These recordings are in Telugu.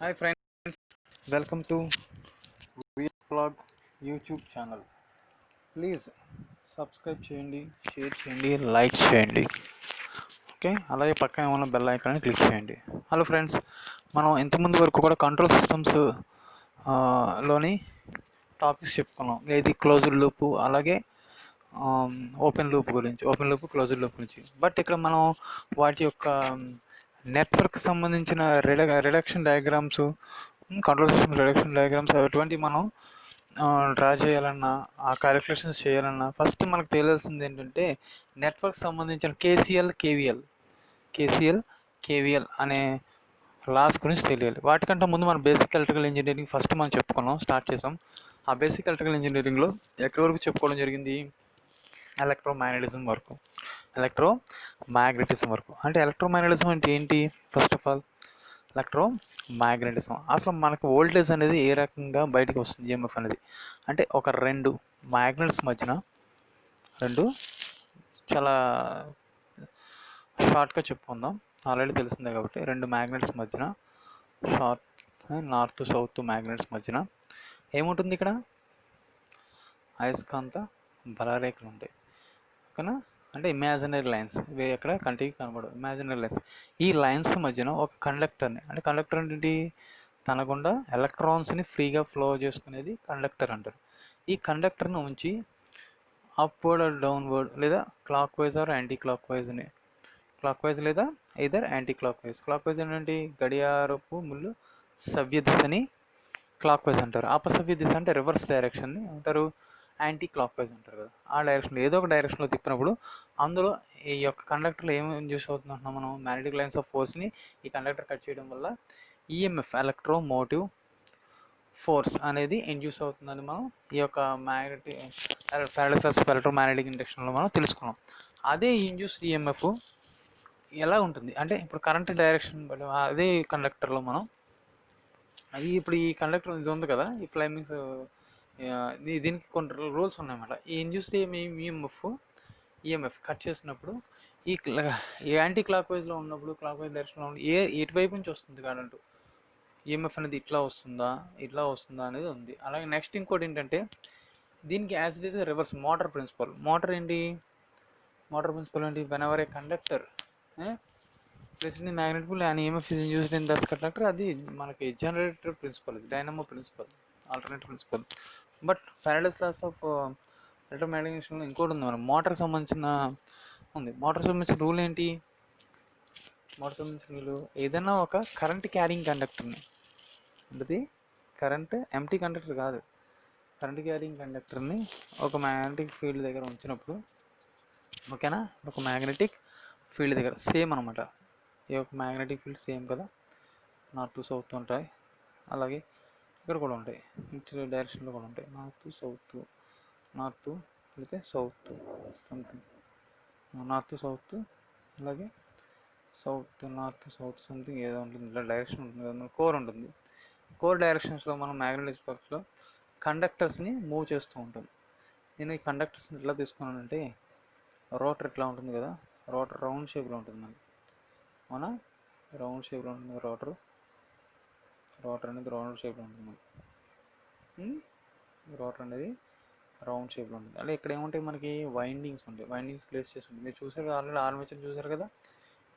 Hi friends, welcome to VS blog YouTube channel. Please subscribe చేయండి, షేర్ చేయండి, లైక్ చేయండి. ఓకే, అలాగే పక్కన ఉన్న బెల్ ఐకాన్ని క్లిక్ చేయండి. హలో ఫ్రెండ్స్, మనం ఇంతకుముందు వరకు కూడా కంట్రోల్ సిస్టమ్స్ లోని టాపిక్స్ చెప్పుకున్నాం. ఇది క్లోజ్డ్ లూప్, అలాగే ఓపెన్ లూప్ గురించి, ఓపెన్ లూప్, క్లోజ్డ్ లూప్ గురించి. బట్ ఇక్కడ మనం వాటి యొక్క నెట్వర్క్ సంబంధించిన reduction diagrams, control system reduction diagrams అటువంటివి మనం డ్రా చేయాలన్నా, ఆ క్యాలిక్యులేషన్స్ చేయాలన్నా ఫస్ట్ మనకు తెలియాల్సింది ఏంటంటే నెట్వర్క్ సంబంధించిన కేసీఎల్ అనే లాస్ గురించి తెలియాలి. వాటికంటే ముందు మనం బేసిక్ ఎలక్ట్రికల్ ఇంజనీరింగ్ ఫస్ట్ మనం చెప్పుకున్నాం, స్టార్ట్ చేసాం. ఆ బేసిక్ ఎలక్ట్రికల్ ఇంజనీరింగ్లో ఎక్కడి వరకు చెప్పుకోవడం జరిగింది? ఎలక్ట్రోమాగ్నెటిజం వరకు. అంటే ఎలక్ట్రోమాగ్నెటిజం అంటే ఏంటి? ఫస్ట్ ఆఫ్ ఆల్ ఎలక్ట్రోమాగ్నెటిజం అసలు మనకు వోల్టేజ్ అనేది ఏ రకంగా బయటకు వస్తుంది, ఈఎంఎఫ్ అనేది. అంటే ఒక రెండు మ్యాగ్నెట్స్ మధ్యన, రెండు చాలా షార్ట్గా చెప్పుకుందాం, ఆల్రెడీ తెలిసిందే కాబట్టి, రెండు మ్యాగ్నెట్స్ మధ్యన, షార్ట్ నార్త్ సౌత్ మ్యాగ్నెట్స్ మధ్యన ఏముంటుంది? ఇక్కడ అయస్కాంత బలరేఖలు ఉంటాయి. ఓకేనా? అంటే ఇమాజినరీ లైన్స్, ఇవి ఎక్కడ కంటికి కనబడవు, ఇమాజినరీ లైన్స్. ఈ లైన్స్ మధ్యన ఒక కండక్టర్ని, అంటే కండక్టర్ ఏంటి? తన గుండా ఎలక్ట్రాన్స్ని ఫ్రీగా ఫ్లో చేసుకునేది కండక్టర్ అంటారు. ఈ కండక్టర్ను ఉంచి అప్వర్డ్ ఆర్ డౌన్వర్డ్, లేదా clockwise or anti clock wise లేదా ఐదర్ యాంటీ క్లాక్ వైజ్ ఏంటంటే గడియారపు ముళ్ళు సవ్య దిశని క్లాక్ వైజ్ అంటారు. అపసవ్య దిశ అంటే రివర్స్ డైరెక్షన్ని అంటారు యాంటీ క్లాక్ వైజ్ అంటారు కదా. ఆ డైరెక్షన్లో ఏదో ఒక డైరెక్షన్లో తిప్పినప్పుడు అందులో ఈ యొక్క కండక్టర్లో ఏమి ఇండ్యూస్ అవుతుందంటున్నాం మనం? మ్యాగ్నెటిక్ లైన్స్ ఆఫ్ ఫోర్స్ని ఈ కండక్టర్ కట్ చేయడం వల్ల ఈఎంఎఫ్, ఎలక్ట్రోమోటివ్ ఫోర్స్ అనేది ఇండ్యూస్ అవుతుందని మనం ఈ యొక్క ఫారడేస్ లాస్ ఆఫ్ ఎలక్ట్రోమాగ్నెటిక్ ఇండక్షన్లో మనం తెలుసుకున్నాం. అదే ఇండ్యూస్డ్ ఈఎంఎఫ్ ఎలా ఉంటుంది అంటే ఇప్పుడు కరెంట్ డైరెక్షన్ అదే కండక్టర్లో మనం ఇప్పుడు ఈ కండక్టర్ ఇది ఉంది కదా, ఈ ఫ్లైమింగ్స్, దీనికి కొన్ని రూల్స్ ఉన్నాయన్నమాట. ఈ ఇండ్యూస్డ్ ఈఎంఎఫ్ కట్ చేసినప్పుడు ఈ యాంటీ క్లాక్ వైజ్లో ఉన్నప్పుడు, క్లాక్ వైజ్ డైరెక్షన్లో ఉన్నప్పుడు ఎటువైపు నుంచి వస్తుంది కరెంట్, ఈఎంఎఫ్ అనేది ఇట్లా వస్తుందా అనేది ఉంది. అలాగే నెక్స్ట్ ఇంకోటి ఏంటంటే దీనికి as it is reverse motor principle. Motor ఏంటి? Whenever a conductor placed in magnet pull and EMF is used in this conductor, అది మనకి generator principle, dynamo principle, alternate principle. But Faraday's laws of electromagnetic ఇంకోటి ఉంది, మనం మోటార్ సంబంధించిన రూల్ ఏంటి? ఏదైనా ఒక కరెంట్ క్యారింగ్ కండక్టర్ని, అంటే కరెంట్ ఎంటీ కండక్టర్ కాదు, కరెంట్ క్యారింగ్ కండక్టర్ని ఒక మ్యాగ్నెటిక్ ఫీల్డ్ దగ్గర ఉంచినప్పుడు, ఓకేనా, ఒక మ్యాగ్నెటిక్ ఫీల్డ్ దగ్గర సేమ్ అనమాట. ఈ యొక్క మ్యాగ్నెటిక్ ఫీల్డ్ సేమ్ కదా, నార్త్ సౌత్ ఉంటాయి, అలాగే ఇక్కడ కూడా ఉంటాయి, ఇటు డైరెక్షన్లో కూడా ఉంటాయి, నార్త్ అయితే సౌత్ సంథింగ్, నార్త్ సౌత్, అలాగే నార్త్ సౌత్ సంథింగ్ ఏదో ఉంటుంది, ఇలా డైరెక్షన్ ఉంటుంది కదా, కోర్ ఉంటుంది. కోర్ డైరెక్షన్స్లో మనం మ్యాగ్నెటిక్ స్పార్క్స్లో కండక్టర్స్ని మూవ్ చేస్తూ ఉంటాం. నేను ఈ కండక్టర్స్ని ఎట్లా తీసుకున్నానంటే, రోటర్ ఇట్లా ఉంటుంది కదా, రోటర్ రౌండ్ షేప్లో ఉంటుంది మనకి, అవునా? రౌండ్ షేప్లో ఉంటుంది రోటర్ అనేది రౌండ్ షేప్లో ఉంటుంది మనకి, రోటర్ అనేది రౌండ్ షేప్లో ఉంటుంది. అలాగే ఇక్కడ ఏముంటాయి మనకి? వైండింగ్స్ ఉంటాయి, వైండింగ్స్ ప్లేస్ చేసి ఉంటుంది. మీరు చూసారు ఆల్రెడీ, ఆర్మేచర్ చూసారు కదా,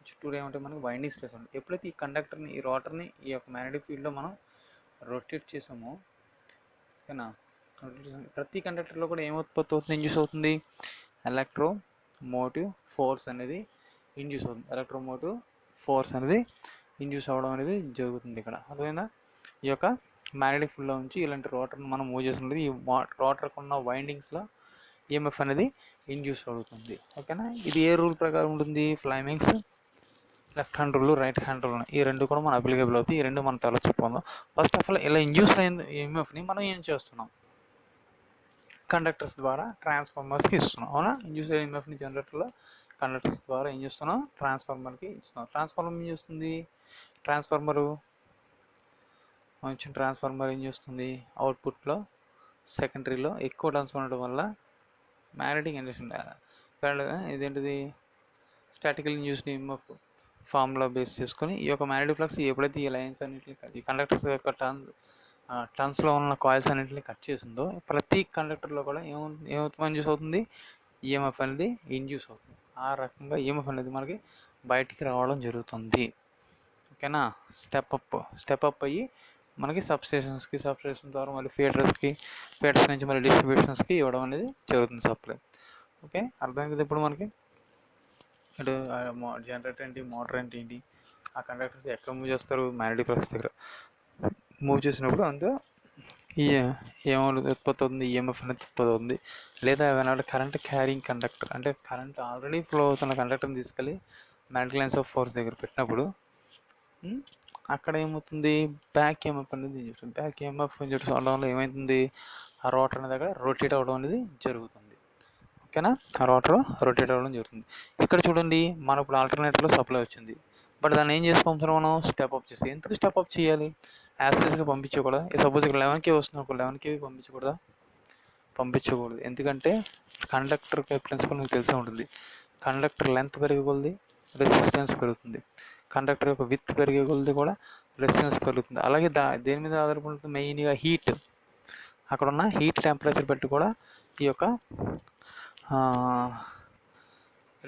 చుట్టూరు ఏమంటాయి మనకి? వైండింగ్స్ ప్లేస్ ఉంటాయి. ఎప్పుడైతే ఈ కండక్టర్ని, ఈ రోటర్ని ఈ యొక్క మ్యాగ్నెటిక్ ఫీల్డ్లో మనం రొటేట్ చేసామో, ఓకేనా, ప్రతి కండక్టర్లో కూడా ఏం ఉత్పత్తి అవుతుంది, ఇండ్యూస్ అవుతుంది? ఎలక్ట్రోమోటివ్ ఫోర్స్ అనేది ఇండ్యూస్ అవ్వడం అనేది జరుగుతుంది ఇక్కడ. అదేనా ఈ యొక్క మ్యాగ్నెటిక్ ఫీల్డ్లో నుంచి ఇలాంటి రోటర్ని మనం మూవ్ చేసినది, ఈ రోటర్కి ఉన్న వైండింగ్స్లో ఈఎంఎఫ్ అనేది ఇండ్యూస్ అవుతుంది. ఓకేనా? ఇది ఏ రూల్ ప్రకారం ఉంటుంది? Fleming's left hand rule, right hand rule, ఈ రెండు కూడా మనం అప్లికేబుల్ అవుతాయి. ఈ రెండు మనం తల చెప్పుకుందాం. ఫస్ట్ ఆఫ్ ఆల్, ఇలా ఇండ్యూస్ అయిన ఈఎంఎఫ్ని మనం ఏం చేస్తున్నాం? కండక్టర్స్ ద్వారా ట్రాన్స్ఫార్మర్స్కి ఇస్తున్నాం, అవునా? ఇండ్యూస్ ఈఎంఎఫ్ని జనరేటర్లో కండక్టర్స్ ద్వారా ఏం చేస్తున్నాం? ట్రాన్స్ఫార్మర్కి ఇస్తున్నాం. ట్రాన్స్ఫార్మర్ ఏం చేస్తుంది? ట్రాన్స్ఫార్మర్ ఏం చేస్తుంది? అవుట్పుట్లో సెకండరీలో ఎక్కువ టర్న్స్ ఉండడం వల్ల మ్యాగ్నెటిక్ ఇండక్షన్, ఇదేంటిది? Statistical induced EMF formula base చేసుకొని ఈ యొక్క మ్యాగ్నెటిక్ ఫ్లక్స్ ఎప్పుడైతే ఈ లైన్స్ అన్నింటిని ఈ కండక్టర్స్ యొక్క టర్న్స్లో ఉన్న కాయిల్స్ అన్నింటిని కట్ చేసిందో ప్రతి కండక్టర్లో కూడా ఇండ్యూస్ అవుతుంది, ఈఎంఎఫ్ అనేది ఇండ్యూస్ అవుతుంది. ఆ రకంగా ఈఎంఎఫ్ అనేది మనకి బయటికి రావడం జరుగుతుంది. ఓకేనా. స్టెప్ అప్ అయ్యి మనకి సబ్స్టేషన్ ద్వారా మళ్ళీ ఫీడర్స్ నుంచి మళ్ళీ డిస్ట్రిబ్యూషన్స్కి ఇవ్వడం అనేది జరుగుతుంది సప్లై. ఓకే, అర్థం కదా ఇప్పుడు మనకి. ఇటు జనరేటర్ ఏంటి, మోటార్ ఏంటి, ఆ కండక్టర్స్ ఎక్కడ మూవ్ చేస్తారు, మ్యాగ్నెటిక్ ఫ్లక్స్ దగ్గర మూవ్ చేసినప్పుడు అందులో ఉత్పత్తి అవుతుంది, ఈఎంఎఫ్ అనేది ఉత్పత్తి అవుతుంది. లేదా ఏమైనా కరెంట్ క్యారింగ్ కండక్టర్ అంటే కరెంట్ ఆల్రెడీ ఫ్లో అవుతున్న కండక్టర్ని తీసుకెళ్ళి మ్యాగ్నెటిక్ లైన్స్ ఆఫ్ ఫోర్స్ దగ్గర పెట్టినప్పుడు అక్కడ ఏమవుతుంది, బ్యాక్ ఈఎంఎఫ్ అనేది ఇంజెక్షన్. బ్యాక్ ఈఎంఎఫ్ ఇంజెక్షన్ అవడం వల్ల ఏమవుతుంది, ఆ రోటర్ అనే దగ్గర రొటేట్ అవ్వడం అనేది జరుగుతుంది. ఓకేనా, ఆ రోటర్ రొటేట్ అవ్వడం జరుగుతుంది. ఇక్కడ చూడండి, మనకు ఇప్పుడు ఆల్టర్నేటర్లో సప్లై వచ్చింది, బట్ దాన్ని ఏం చేసి పంపుతున్నాం మనం, స్టెప్ అప్ చేసి. ఎందుకు స్టెప్ అప్ చేయాలి, యాక్సెస్గా పంపించకూడదా? సపోజ్ ఇక్కడ 11 kV వస్తుంది, ఒక 11 kV పంపించకూడదు. ఎందుకంటే కండక్టర్ ప్రిన్సిపల్ మీకు తెలిసే ఉంటుంది. కండక్టర్ లెంత్ పెరిగే కొలది రెసిస్టెన్స్ పెరుగుతుంది, కండక్టర్ యొక్క విత్ పెరిగే కొలది కూడా రెసిస్టెన్స్ పెరుగుతుంది. అలాగే దేని మీద ఆధారపడి ఉంటుంది, మెయిన్గా హీట్, అక్కడ ఉన్న హీట్ టెంపరేచర్ బట్టి కూడా ఈ యొక్క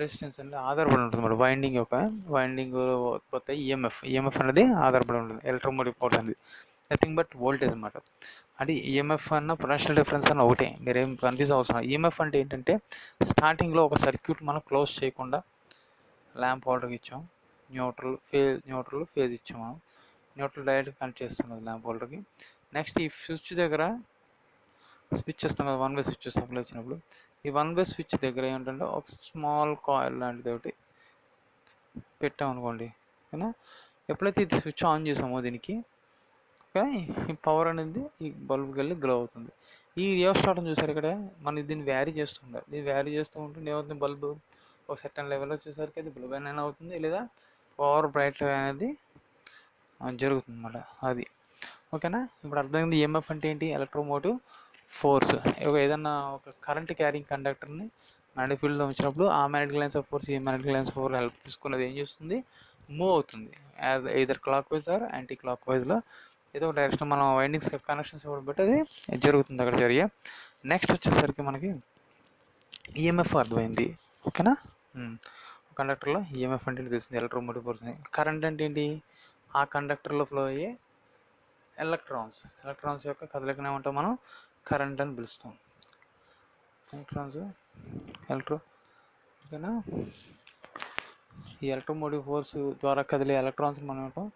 రెసిస్టెన్స్ అనేది ఆధారపడి ఉంటుంది అన్నమాట. వైండింగ్ ఉత్పత్తి ఈఎంఎఫ్ అనేది ఆధారపడి ఉంటుంది. ఎలక్ట్రోమోటివ్ ఫోర్స్ అనేది నథింగ్ బట్ వోల్టేజ్ అన్నమాట. అంటే ఈఎంఎఫ్ అన్న పొటెన్షియల్ డిఫరెన్స్ అన్న ఒకటే, మీరేం కన్ఫ్యూజ్ అవసరం. ఈఎంఎఫ్ అంటే ఏంటంటే స్టార్టింగ్లో ఒక సర్క్యూట్ మనం క్లోజ్ చేయకుండా ల్యాంప్ హోల్డర్కి ఇచ్చాం, న్యూట్రల్ ఫేజ్ ఇచ్చాం, మనం న్యూట్రల్ డైరెక్ట్ కనెక్ట్ చేస్తాం కదా ల్యాంప్ హోల్డర్కి. నెక్స్ట్ ఈ స్విచ్ దగ్గర స్విచ్ ఇస్తాం కదా, 1 వే స్విచ్ సప్లై వచ్చినప్పుడు ఈ 1 వే స్విచ్ దగ్గర ఏంటంటే ఒక స్మాల్ కాయిల్ లాంటిది ఒకటి పెట్టామనుకోండి. ఓకేనా, ఎప్పుడైతే ఇది స్విచ్ ఆన్ చేసామో దీనికి కానీ ఈ పవర్ అనేది ఈ బల్బ్కి వెళ్ళి గ్లో అవుతుంది. ఈ రియోస్టాట్ని చూసారు ఇక్కడ, మనం దీన్ని వ్యారీ చేస్తుండాలి. దీన్ని వ్యారీ చేస్తూ ఉంటుంటే ఏమవుతుంది, బల్బు ఒక సెకండ్ లెవెల్ వచ్చేసరికి అది బ్లూ అయినా అవుతుంది, లేదా పవర్ బ్రైట్ అనేది జరుగుతుంది అన్నమాట. అది ఓకేనా. ఇప్పుడు అర్థమైంది ఈఎంఎఫ్ అంటే ఏంటి, ఎలక్ట్రోమోటివ్ ఫోర్స్. ఏదన్నా ఒక కరెంట్ క్యారింగ్ కండక్టర్ని మ్యాగ్నెటిక్ ఫీల్డ్లో ఉంచినప్పుడు ఆ మ్యాగ్నెటిక్ లైన్స్ ఆఫ్ ఫోర్స్ ఈ magnetic lines of force help తీసుకున్నది ఏం చేస్తుంది, మూవ్ అవుతుంది. Either clockwise or anti క్లాక్ వైజ్లో ఏదో ఒక డైరెక్షన్ మనం వైండింగ్స్ కనెక్షన్స్ ఇవ్వడం బట్టి అది జరుగుతుంది అక్కడ జరిగే. నెక్స్ట్ వచ్చేసరికి మనకి ఈఎంఎఫ్ అర్థమైంది. ఓకేనా, కండక్టర్లో ఈఎంఎఫ్ అంటే తెలిసింది, ఎలక్ట్రోమోటివ్ ఫోర్స్. కరెంట్ అంటే ఏంటి, ఆ కండక్టర్లో ఫ్లో అయ్యే ఎలక్ట్రాన్స్ యొక్క కదలికనే ఏమంటాం మనం, కరెంట్ అని పిలుస్తాం. ఓకేనా. ఈ ఎలక్ట్రోమోటివ్ ఫోర్స్ ద్వారా కదిలే ఎలక్ట్రాన్స్ మనం ఏమంటాం,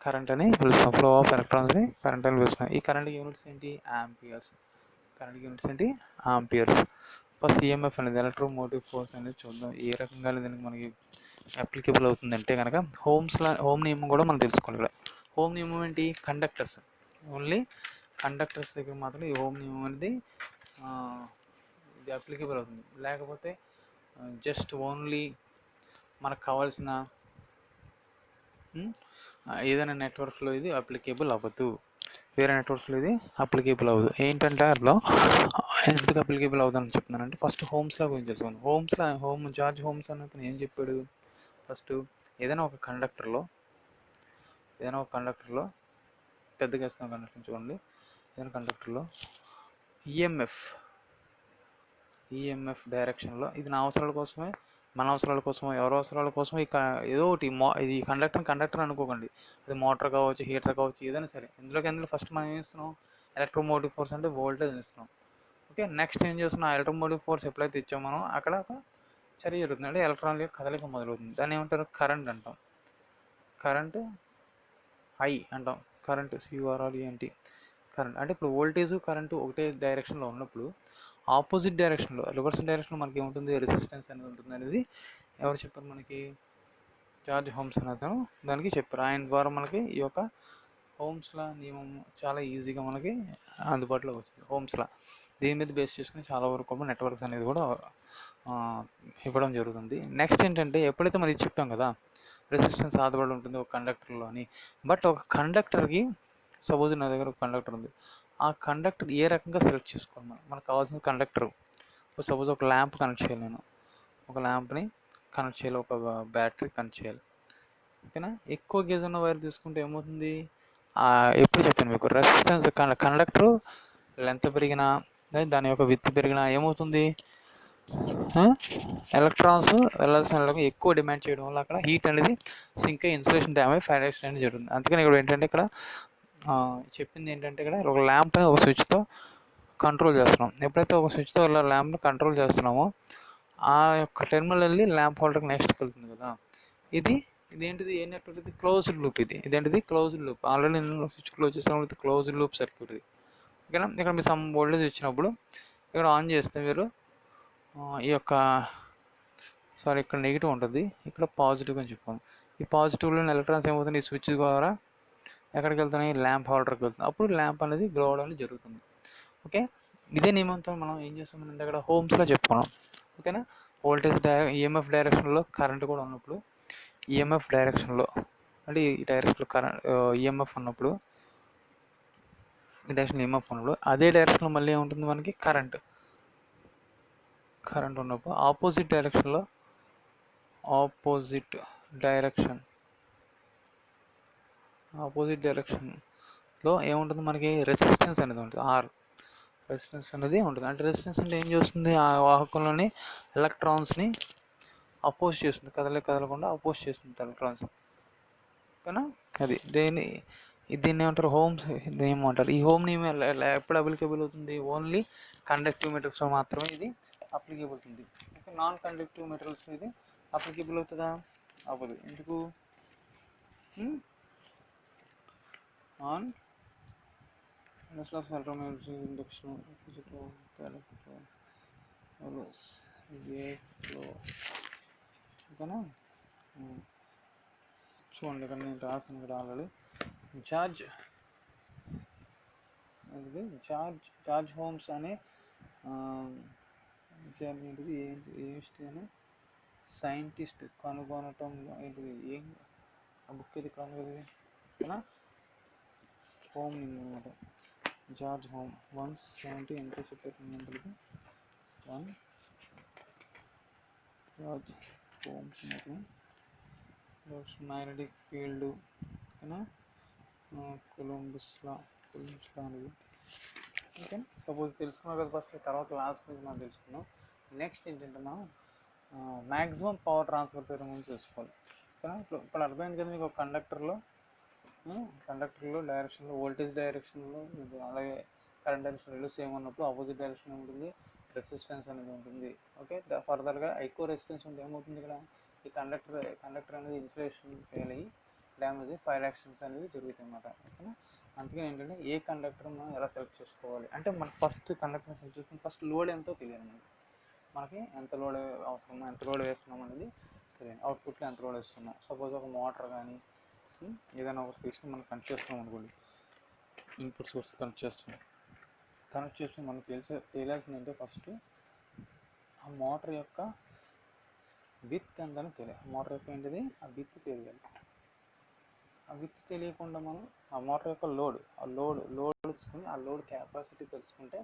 కరెంట్ అని పిలుస్తాం. ఫ్లో ఆఫ్ ఎలక్ట్రాన్స్ని కరెంట్ అని పిలుస్తాం. ఈ కరెంట్ యూనిట్స్ ఏంటి, ఆంపియర్స్. ఫస్ట్ ఈఎంఎఫ్ అనేది ఎలక్ట్రోమోటివ్ ఫోర్స్ అనేది చూద్దాం, ఏ రకంగా దీనికి మనకి అప్లికేబుల్ అవుతుందంటే కనుక హోమ్ నియమం కూడా మనం తెలుసుకోవాలి. ఇక్కడ హోమ్ నియమం ఏంటి, కండక్టర్స్, ఓన్లీ కండక్టర్స్ దగ్గర మాత్రం ఈ హోమ్ నియమం అనేది ఇది అప్లికేబుల్ అవుతుంది. లేకపోతే జస్ట్ ఓన్లీ మనకు కావాల్సిన ఏదైనా నెట్వర్క్లో ఇది అప్లికేబుల్ అవ్వదు, వేరే నెట్వర్క్స్లో ఇది అప్లికేబుల్ అవ్వదు. ఏంటంటే అర్థం ఎందుకు అప్లికేబుల్ అవుతుందని చెప్తున్నానంటే, ఫస్ట్ హోమ్స్లా గురించి తెలుసుకోండి. జార్జ్ హోమ్స్ అన్నతను ఏం చెప్పాడు, ఫస్ట్ ఏదైనా ఒక కండక్టర్లో పెద్దగా వేస్తున్న కండక్టర్ చూడండి, ఏదైనా కండక్టర్లో ఈఎంఎఫ్ డైరెక్షన్లో, ఇది నా అవసరాల కోసమే, మన అవసరాల కోసమో, ఎవరి అవసరాల కోసమో ఏదో ఒకటి ఇది కండక్టర్ అనుకోకండి, అది మోటార్ కావచ్చు, హీటర్ కావచ్చు, ఏదైనా సరే. ఎందులో ఫస్ట్ మనం ఏం ఇస్తున్నాం, ఎలక్ట్రోమోటివ్ ఫోర్స్ అంటే వోల్టేజ్ ఇస్తున్నాం. ఓకే, నెక్స్ట్ ఏం చేస్తున్నాం, ఎలక్ట్రోమోటివ్ ఫోర్స్ ఎప్పుడైతే ఇచ్చామో మనం అక్కడ ఒక చర్య జరుగుతుంది, అంటే ఎలక్ట్రాన్ల యొక్క కదలిక మొదలవుతుంది. దాన్ని ఏమంటారు, కరెంట్ అంటాం. కరెంట్ అంటాం, కరెంట్ CURRENT. కరెంట్ అంటే ఇప్పుడు వోల్టేజ్ కరెంటు ఒకటే డైరెక్షన్లో ఉన్నప్పుడు ఆపోజిట్ డైరెక్షన్లో, రివర్స్ డైరెక్షన్లో మనకి ఏముంటుంది, రెసిస్టెన్స్ అనేది ఉంటుంది. అనేది ఎవరు చెప్పారు మనకి, జార్జ్ హోమ్స్ అనే అతను దానికి చెప్పారు. ఆయన ద్వారా మనకి ఈ యొక్క హోమ్స్లా నియమం చాలా ఈజీగా మనకి అందుబాటులో వచ్చింది. హోమ్స్లా దీని మీద బేస్ చేసుకుని చాలా వరకు నెట్వర్క్స్ అనేది కూడా ఇవ్వడం జరుగుతుంది. నెక్స్ట్ ఏంటంటే, ఎప్పుడైతే మనం ఇది చెప్పాం కదా, రెసిస్టెన్స్ ఆధారపడి ఉంటుంది ఒక కండక్టర్లో అని. బట్ ఒక కండక్టర్కి, సపోజ్ నా దగ్గర ఒక కండక్టర్ ఉంది, ఆ కండక్టర్ ఏ రకంగా సెలెక్ట్ చేసుకోవాలి, మనకు కావాల్సిన కండక్టర్. సపోజ్ ఒక ల్యాంప్ కనెక్ట్ చేయాలి, నేను ఒక ల్యాంప్ని కనెక్ట్ చేయాలి, ఒక బ్యాటరీ కనెక్ట్ చేయాలి. ఓకేనా. ఎక్కువ గేజ్ ఉన్న వైర్ తీసుకుంటే ఏమవుతుంది, ఎప్పుడు చెప్పాను మీకు, రెసిస్టెన్స్ కండక్టర్ లెంత్ పెరిగినా దాని యొక్క విడ్త్ పెరిగినా ఏమవుతుంది, ఎలక్ట్రాన్స్ వెళ్ళాల్సిన ఎక్కువ డిమాండ్ చేయడం వల్ల అక్కడ హీట్ అనేది సింక్ అయ్యి ఇన్సులేషన్ డ్యామేజ్ ఫైరేషన్ అనేది జరుగుతుంది. అందుకని ఇక్కడ ఏంటంటే ఇక్కడ చెప్పింది ఏంటంటే ఇక్కడ ఒక ల్యాంప్ అనేది ఒక స్విచ్తో కంట్రోల్ చేస్తున్నాం. ఎప్పుడైతే ఒక స్విచ్తో ఇలా ల్యాంప్ని కంట్రోల్ చేస్తున్నామో ఆ యొక్క టెర్మినల్ వెళ్ళి ల్యాంప్ హోల్డర్కి నెక్స్ట్కి వెళ్తుంది కదా. ఇదేంటిది ఏ నెట్వర్క్, ఇది క్లోజ్డ్ లూప్. ఇదేంటిది క్లోజ్డ్ లూప్. ఆల్రెడీ నేను స్విచ్ క్లోజ్ చేసినప్పుడు ఇది క్లోజ్డ్ లూప్ సర్క్యూట్ ఇది. ఓకేనా. ఇక్కడ మీరు సమ్ వోల్టేజ్ ఇచ్చినప్పుడు ఇక్కడ ఆన్ చేస్తే మీరు ఈ యొక్క ఇక్కడ నెగిటివ్ ఉంటుంది, ఇక్కడ పాజిటివ్ అని చెప్పాను. ఈ పాజిటివ్లో ఎలక్ట్రాన్స్ ఏమవుతుంది, ఈ స్విచ్ ద్వారా ఎక్కడికి వెళ్తున్నాయి, ల్యాంప్ హోల్డర్కి వెళ్తుంది. అప్పుడు ల్యాంప్ అనేది గ్లో అవడం జరుగుతుంది. ఓకే. ఇదే నియమంతో మనం ఏం చేస్తాం, దగ్గర హోమ్స్లో చెప్పుకున్నాం. ఓకేనా. వోల్టేజ్ ఈఎంఎఫ్ డైరెక్షన్లో కరెంట్ కూడా ఉన్నప్పుడు, ఈఎంఎఫ్ డైరెక్షన్లో అంటే ఈ డైరెక్షన్లో కరెంట్ ఈఎంఎఫ్ ఉన్నప్పుడు, ఈ డైరెక్షన్ ఈఎంఎఫ్ ఉన్నప్పుడు అదే డైరెక్షన్లో మళ్ళీ ఏముంటుంది మనకి, కరెంట్ ఉన్నప్పుడు ఆపోజిట్ డైరెక్షన్లో ఆపోజిట్ డైరెక్షన్లో ఏముంటుంది మనకి, రెసిస్టెన్స్ అనేది ఉంటుంది, రెసిస్టెన్స్ అనేది ఉంటుంది. అంటే రెసిస్టెన్స్ అంటే ఏం చేస్తుంది, ఆ వాహకంలోని ఎలక్ట్రాన్స్ని అపోజ్ చేస్తుంది, కదలకుండా అపోజ్ చేస్తుంది ఎలక్ట్రాన్స్. ఓకేనా. అది దీన్ని ఏమంటారు, హోమ్స్ నియమం అంటారు. ఈ హోమ్ నియమం ఎప్పుడు అప్లికేబుల్ అవుతుంది, ఓన్లీ కండక్టివ్ మెటీరియల్స్లో మాత్రమే ఇది అప్లికేబుల్ అవుతుంది. నాన్ కండక్టివ్ మెటీరియల్స్లో ఇది అప్లికేబుల్ అవుతుందా, అవ్వదు. ఎందుకు, నాన్ ఇండక్షన్ ఓకేనా. చూడండి ఇక్కడ నేను రాసాను ఇక్కడ ఆల్రెడీ, జార్జ్ హోమ్స్ అనే ఏంటి సైంటిస్ట్ కనుగొనటం ఏంటిది, ఏం ఆ బుక్ ఇది కనుగొనది ఓకేనా. హోమ్ అనమాట, జార్జ్ హోమ్ 170 ఎంత చెప్పారు, జార్జ్ హోమ్స్ మ్యాగ్నెటిక్ ఫీల్డ్ ఓకేనా, కొలంబస్ లా అనేది. ఓకే. సపోజ్ తెలుసుకున్నాం కదా ఫస్ట్, తర్వాత లాస్ట్ గురించి మనం తెలుసుకున్నాం. నెక్స్ట్ ఏంటంటే మనం మ్యాక్సిమం పవర్ ట్రాన్స్ఫర్ థియరం గురించి తెలుసుకోవాలి. ఓకేనా. ఇప్పుడు అర్థమైంది కదా మీకు, కండక్టర్లో డైరెక్షన్లో వోల్టేజ్ డైరెక్షన్లో అలాగే కరెంట్ డైరెక్షన్ రెండు సేమ్ ఉన్నప్పుడు ఆపోజిట్ డైరెక్షన్ ఉంటుంది, రెసిస్టెన్స్ అనేది ఉంటుంది. ఓకే. ఫర్దర్గా ఎక్కువ రెసిస్టెన్స్ ఉంటే ఏమవుతుంది, ఇక్కడ ఈ కండక్టర్ అనేది ఇన్సులేషన్ ఫెయిల్ అయ్యి డ్యామేజ్ అయ్యి ఫైర్ యాక్సిడెంట్స్ అనేది జరుగుతాయి అన్నమాట. ఓకేనా. అందుకని ఏంటంటే ఏ కండక్టర్ మనం ఎలా సెలెక్ట్ చేసుకోవాలి అంటే, మనకు ఫస్ట్ కండక్టర్ సెలెక్ట్ చేసుకుని ఫస్ట్ లోడ్ ఎంతో తెలియాలి మనకి ఎంత లోడ్ అవసరమో, ఎంత లోడ్ వేస్తున్నాం అనేది తెలియాలి. అవుట్పుట్లో ఎంత లోడ్ వేస్తున్నాం. సపోజ్ ఒక మోటార్ కానీ ఏదైనా ఒకటి తీసుకుని మనం కనెక్ట్ చేస్తున్నాం అనుకోండి, ఇన్పుట్ సోర్స్ కనెక్ట్ చేస్తే మనకు తెలియాల్సిందంటే ఫస్ట్ ఆ మోటార్ యొక్క విత్ ఎంతని తెలియాలి. మోటార్ యొక్క ఏంటిది, ఆ విత్ తెలియాలి. ఆ విత్ తెలియకుండా మనం ఆ మోటార్ యొక్క లోడ్ తెలుసుకుని ఆ లోడ్ కెపాసిటీ తెలుసుకుంటే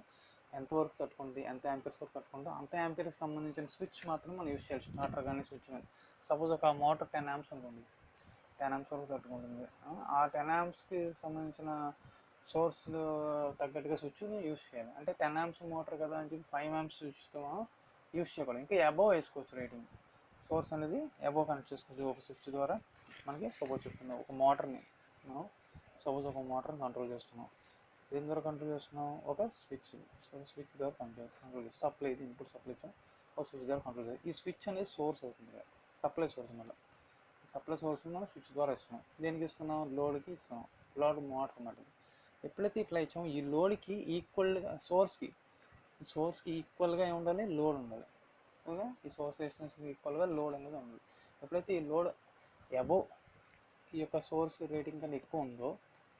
ఎంతవరకు తట్టుకుంటుంది, ఎంత యాంపీర్స్ వరకు తట్టుకుంటుందో అంత యాంపీర్స్కి సంబంధించిన స్విచ్ మాత్రం మనం యూజ్ చేయాలి, స్టార్టర్ కానీ స్విచ్ కానీ. సపోజ్ ఒక మోటార్ 10 amps అనుకోండి, 10 amps వరకు తట్టుకుంటుంది. ఆ 10 ampsకి సంబంధించిన సోర్స్లు తగ్గట్టుగా స్విచ్ యూజ్ చేయాలి. అంటే 10 amps మోటార్ కదా అని చెప్పి 5 amps స్విచ్తో యూజ్ చేయకూడదు. ఇంకా అబోవ్ వేసుకోవచ్చు రేటింగ్. సోర్స్ అనేది అబోవ్ కనెక్ట్ చేసుకోవచ్చు ఒక స్విచ్ ద్వారా. మనకి సపోజ్ చెప్తున్నాం, ఒక మోటార్ని మనం కంట్రోల్ చేస్తున్నాం. దేని ద్వారా కంట్రోల్ చేస్తున్నాం, ఒక స్విచ్ ద్వారా కంట్రోల్ చేస్తాం. సప్లై, ఇది ఇన్పుట్ సప్లై ఇచ్చాం, ఒక స్విచ్ ద్వారా కంట్రోల్ చేస్తాం. ఈ స్విచ్ అనేది సోర్స్ అవుతుంది, సప్లై సోర్స్. మళ్ళీ సప్లై సోర్స్ మనం స్విచ్ ద్వారా ఇస్తున్నాం. దేనికి ఇస్తున్నాం, లోడ్కి ఇస్తున్నాం. లోడ్ మోటార్ అన్నమాట. ఎప్పుడైతే ఇట్లా ఇచ్చామో ఈ లోడ్కి ఈక్వల్గా సోర్స్కి ఈక్వల్గా ఏముండాలి, లోడ్ ఉండాలి. ఓకే. ఈ సోర్స్ రెసిస్టెన్స్కి ఈక్వల్గా లోడ్ అనేది ఉండాలి. ఎప్పుడైతే ఈ లోడ్ అబోవ్ ఈ యొక్క సోర్స్ రేటింగ్ కన్నా ఎక్కువ ఉందో,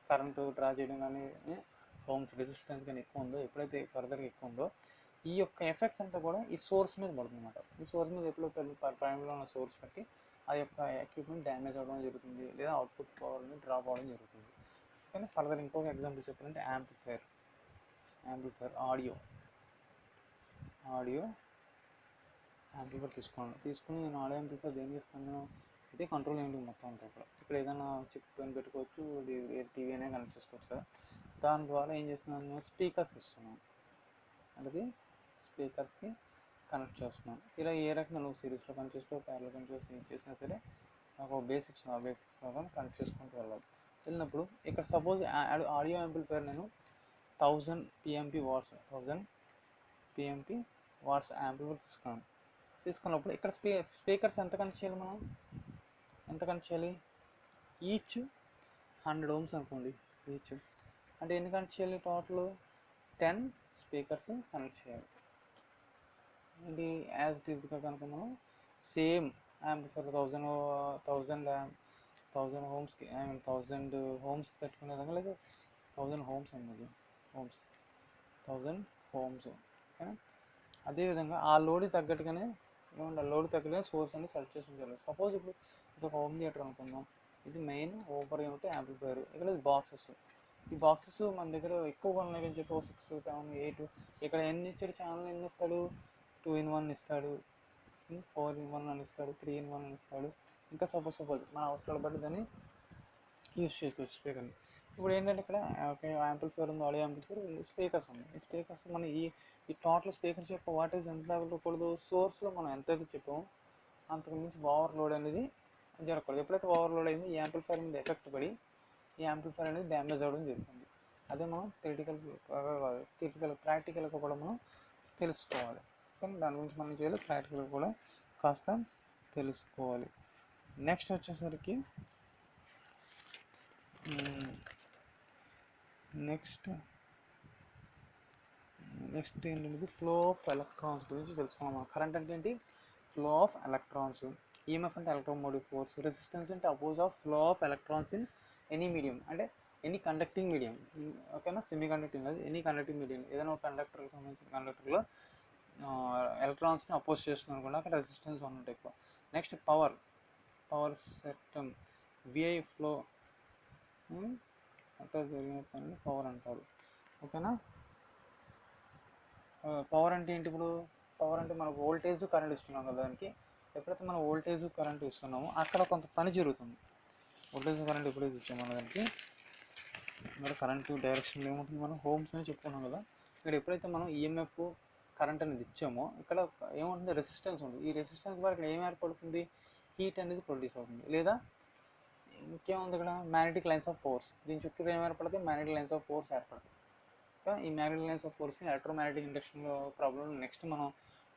కరెంటు డ్రా చేయడం కానీ హోమ్స్ రెసిస్టెన్స్ కానీ ఎక్కువ ఉందో, ఎప్పుడైతే ఫర్దర్గా ఎక్కువ ఉందో ఈ యొక్క ఎఫెక్ట్ అంతా కూడా ఈ సోర్స్ మీద పడుతుంది అన్నమాట. ఈ సోర్స్ మీద ఎప్పుడైతే ప్రైమరీలో ఉన్న సోర్స్ బట్టి ఆ యొక్క ఎక్విప్మెంట్ డ్యామేజ్ అవ్వడం జరుగుతుంది, లేదా అవుట్పుట్ పవర్ డ్రాప్ అవ్వడం జరుగుతుంది. కానీ ఫర్దర్ ఇంకొక ఎగ్జాంపుల్ చెప్పాలంటే యాంప్లిఫైర్ ఆడియో యాంప్లిఫైర్ తీసుకుని నేను ఆడియో యాంప్లిఫైర్ దేనికి ఇస్తాను, ఇది కంట్రోల్ యూనిట్ మొత్తం అంతా ఇక్కడ ఏదైనా చిప్ పైన పెట్టుకోవచ్చు, టీవీ అయినా కనెక్ట్ చేసుకోవచ్చు కదా. దాని ద్వారా ఏం చేస్తున్నాను, స్పీకర్స్కి ఇస్తున్నాను, అంటే స్పీకర్స్కి కనెక్ట్ చేస్తున్నాను. ఇలా ఏ రకంగా నువ్వు సిరీస్లో కనెక్ట్ చేస్తావు, ప్యారలో కనెక్ట్ చేస్తే ఏం చేసినా సరే నాకు బేసిక్స్ కానీ కనెక్ట్ చేసుకుంటూ వెళ్ళాలి. వెళ్ళినప్పుడు ఇక్కడ సపోజ్ ఆడియో యాంప్లిఫైయర్ నేను 1000 PMP వాట్స్ యాంప్లిఫైయర్ తీసుకున్నప్పుడు ఇక్కడ స్పీకర్స్ ఎంత కనెక్ట్ చేయాలి, మనం ఎంత కనెక్ట్ చేయాలి, ఈచ్ 100 ohms అనుకోండి. ఈచ్ అంటే ఎన్ని కనెక్ట్ చేయాలి, టోటల్ 10 స్పీకర్స్ కనెక్ట్ చేయాలి. ఇది యాజ్ ఇట్ ఈస్గా కనుక మనం సేమ్ యాంప్లిఫైయర్ 1000 హోమ్స్కి 1000 హోమ్స్కి తట్టుకునే విధంగా, లేదా 1000 హోమ్స్ అన్నది 1000 హోమ్స్ ఓకేనా. అదేవిధంగా ఆ లోడ్ తగ్గట్టుగానే లోడ్ తగ్గట్టుగానే సోర్స్ అనేది సెలెక్ట్ చేసి ఉంచాలి. సపోజ్ ఇప్పుడు ఇది ఒక హోమ్ థియేటర్ అనుకుందాం, ఇది మెయిన్ ఓవర్ యూనిట్ యాంప్లిఫైయర్, ఇక్కడ బాక్సెస్. ఈ బాక్సెస్ మన దగ్గర ఎక్కువగా ఉన్నాయి అని చెప్పి 6, 7, 8 ఇక్కడ ఎన్ని ఇచ్చాడు, ఛానల్ ఎన్ని ఇస్తాడు, 2 in 1 ఇస్తాడు, 4 in 1 అని ఇస్తాడు, 3 in 1 అని ఇస్తాడు. ఇంకా సపోజ్ మన అవసరాలు బట్టి దాన్ని యూజ్ చేసుకోవచ్చు స్పీకర్ని. ఇప్పుడు ఏంటంటే ఇక్కడ యాంప్లిఫైయర్ ఉంది, ఆడియో యాంప్లిఫైయర్, స్పీకర్స్ ఉన్నాయి. ఈ స్పీకర్స్ మన ఈ టోటల్ స్పీకర్స్ యొక్క వాటేజ్ ఎంత తగ్గకూడదు, సోర్స్లో మనం ఎంతైతే చెప్పామో అంతకు మించి ఓవర్లోడ్ అనేది జరగకూడదు. ఎప్పుడైతే ఓవర్లోడ్ అయింది ఈ యాంప్లిఫైయర్ మీద ఎఫెక్ట్ పడి ఈ యాంప్లిఫైయర్ అనేది డ్యామేజ్ అవ్వడం జరుగుతుంది. అదే మనం ప్రాక్టికల్గా కూడా మనం తెలుసుకోవాలి. కానీ దాని గురించి మనం చేయాలి, ప్రాక్టికల్గా కూడా కాస్త తెలుసుకోవాలి. నెక్స్ట్ వచ్చేసరికి నెక్స్ట్ ఏంటంటే ఫ్లో ఆఫ్ ఎలక్ట్రాన్స్ గురించి తెలుసుకున్నాం. కరెంట్ అంటే ఏంటి, ఫ్లో ఆఫ్ ఎలక్ట్రాన్స్. ఈఎంఎఫ్ అంటే ఎలక్ట్రోమోటివ్ ఫోర్స్. రెసిస్టెన్స్ అంటే oppose of flow of electrons in any medium, అంటే ఎనీ కండక్టింగ్ మీడియం ఓకేనా. సెమీ కండక్టింగ్ అది ఎనీ కండక్టింగ్ మీడియం, ఏదైనా ఒక కండక్టర్కి సంబంధించిన కండక్టర్లో ఎలక్ట్రాన్స్ని అపోజ్ చేస్తున్నాం అనుకోండి, అక్కడ రెసిస్టెన్స్ ఉన్నట్టు ఎక్కువ. Next power system VI flow అంటే జరిగిన పవర్ అంటారు ఓకేనా. పవర్ అంటే ఏంటి, ఇప్పుడు పవర్ అంటే మనకు వోల్టేజ్ కరెంట్ ఇస్తున్నాం కదా, దానికి ఎప్పుడైతే మనం వోల్టేజ్ కరెంట్ ఇస్తున్నామో అక్కడ కొంత పని జరుగుతుంది. వోల్టేజ్ కరెంట్ ఎప్పుడైతే ఇచ్చామో దానికి మరి కరెంటు డైరెక్షన్ ఏముంటుంది, మనం హోమ్స్ అని చెప్పుకున్నాం కదా. ఇక్కడ ఎప్పుడైతే మనం ఈఎంఎఫ్ కరెంట్ అనేది ఇచ్చామో ఇక్కడ ఏముంటుంది, రెసిస్టెన్స్ ఉంటుంది. ఈ రెసిస్టెన్స్ ద్వారా ఇక్కడ ఏం ఏర్పడుతుంది, హీట్ అనేది ప్రొడ్యూస్ అవుతుంది. లేదా ఇంకేముంది ఇక్కడ, మ్యాగ్నెటిక్ లైన్స్ ఆఫ్ ఫోర్స్. దీని చుట్టూ ఏం ఏర్పడుతుంది, మ్యాగ్నెటిక్ లైన్స్ ఆఫ్ ఫోర్స్ ఏర్పడుతుంది. ఈ మ్యాగ్నెటిక్ లైన్స్ ఆఫ్ ఫోర్స్ని ఎలక్ట్రోమాగ్నెటిక్ ఇండక్షన్లో ప్రాబ్లం నెక్స్ట్ మనం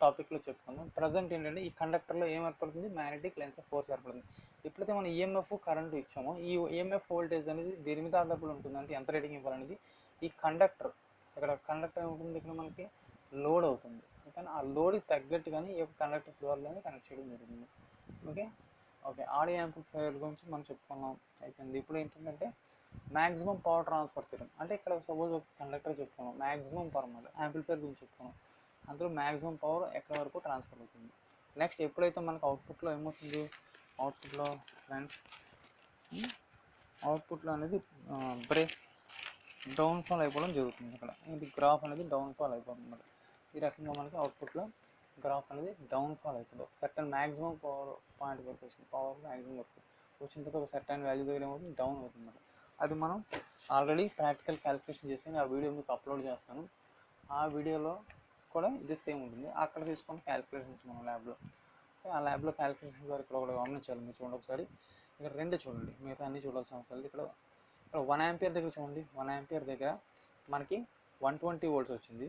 టాపిక్లో చెప్పుకుందాం. ప్రజెంట్ ఏంటంటే ఈ కండక్టర్లో ఏం ఏర్పడుతుంది, మ్యాగ్నెటిక్ లైన్స్ ఆఫ్ ఫోర్స్ ఏర్పడుతుంది. ఎప్పుడైతే మనం ఈఎంఎఫ్ కరెంటు ఇచ్చామో ఈ ఈఎంఎఫ్ వోల్టేజ్ అనేది దేని మీద ఆధారపడి ఉంటుంది అంటే ఎంత రేటింగ్ ఇవ్వాలనేది ఈ కండక్టర్. ఇక్కడ కండక్టర్ ఏముంటుంది, ఇక్కడ మనకి లోడ్ అవుతుంది. కానీ ఆ లోడ్కి తగ్గట్టుగానే ఈ యొక్క కండక్టర్స్ ద్వారానే కనెక్ట్ చేయడం జరుగుతుంది. ఓకే ఆడియో యాంప్లిఫైయర్ గురించి మనం చెప్పుకున్నాం అయిపోయింది. ఇప్పుడు ఏంటంటే మ్యాక్సిమం పవర్ ట్రాన్స్ఫర్ థియరం, అంటే ఇక్కడ సపోజ్ ఒక కండక్టర్ చెప్పుకున్నాం, మ్యాక్సిమం పవర్ అన్నమాట. యాంప్లిఫైయర్ గురించి చెప్పుకున్నాం, అందులో మ్యాక్సిమం పవర్ ఎక్కడి వరకు ట్రాన్స్ఫర్ అవుతుంది. నెక్స్ట్ ఎప్పుడైతే మనకు అవుట్పుట్లో ఏమవుతుంది, అవుట్పుట్లో అనేది డౌన్ఫాల్ అయిపోవడం జరుగుతుంది. ఇక్కడ ఇది గ్రాఫ్ అనేది డౌన్ఫాల్ అయిపోతుంది అన్నమాట. ఈ రకంగా మనకి అవుట్పుట్లో గ్రాఫ్ అనేది డౌన్ఫాల్ అయిపోతుంది. సర్టన్ మ్యాక్సిమం పవర్ పాయింట్ వరకు వస్తుంది, పవర్ మ్యాక్సిమం వరకు వచ్చిన తర్వాత ఒక సర్టన్ వాల్యూ దగ్గర ఏమవుతుంది, డౌన్ అవుతుంది అన్నమాట. అది మనం ఆల్రెడీ ప్రాక్టికల్ క్యాలిక్యులేషన్ చేసి ఆ వీడియో మీకు అప్లోడ్ చేస్తాను. ఆ వీడియోలో కూడా ఇది సేమ్ ఉంటుంది. అక్కడ తీసుకున్న క్యాలిక్యులేషన్స్ మనం ల్యాబ్లో, ఆ ల్యాబ్లో క్యాలిక్యులేషన్స్ ద్వారా ఇక్కడ కూడా గమనించాలి. మీరు చూడండి ఒకసారి, ఇక్కడ రెండే చూడండి, మిగతా అన్నీ చూడాల్సిన అవసరం లేదు. ఇక్కడ 1 ఆంపియర్ దగ్గర చూడండి, 1 ఆంపియర్ దగ్గర మనకి 120 volts వచ్చింది.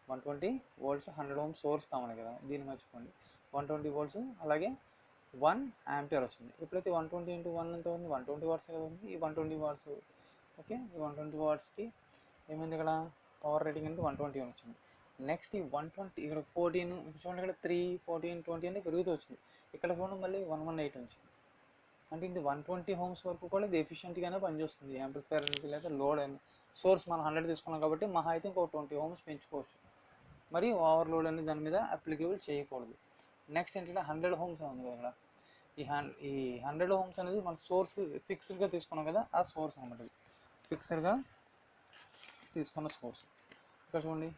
120 volts 100 ohms సోర్స్ కావాలి కదా, దీన్ని మర్చిపోండి. 120 volts అలాగే 1 ఆంపియర్ వచ్చింది. ఎప్పుడైతే 120 × 1 ఎంత ఉంది, 120 watts కదా ఉంది. ఈ 120 watts ఓకే, ఈ 120 wattsకి ఏమైంది, ఇక్కడ పవర్ రేటింగ్ అనేది 120 అని వచ్చింది. నెక్స్ట్ ఈ 120 ఇక్కడ 14 చూడండి, ఇక్కడ 3, 14, 20 అనేది పెరుగుతూ వచ్చింది. ఇక్కడ కూడా మళ్ళీ 118 వచ్చింది. అంటే ఇది 120 ohms వరకు కూడా ఇది ఎఫిషియెంట్గానే పనిచేస్తుంది. యాంప్లిఫైయర్ అనేది లేదా లోడ్ అని సోర్స్ మనం 100 తీసుకున్నాం కాబట్టి మహా అయితే ఇంకో 20 ohms పెంచుకోవచ్చు. మరి ఓవర్లోడ్ అనేది దాని మీద అప్లికేబుల్ చేయకూడదు. నెక్స్ట్ ఏంటంటే 100 ohms ఉంది కదా, ఈ 100 ohms అనేది మన సోర్స్ ఫిక్స్డ్గా తీసుకున్నాం కదా, ఆ సోర్స్ అన్నమాట. ఫిక్స్డ్గా తీసుకున్న సోర్స్ ఇక్కడ చూడండి,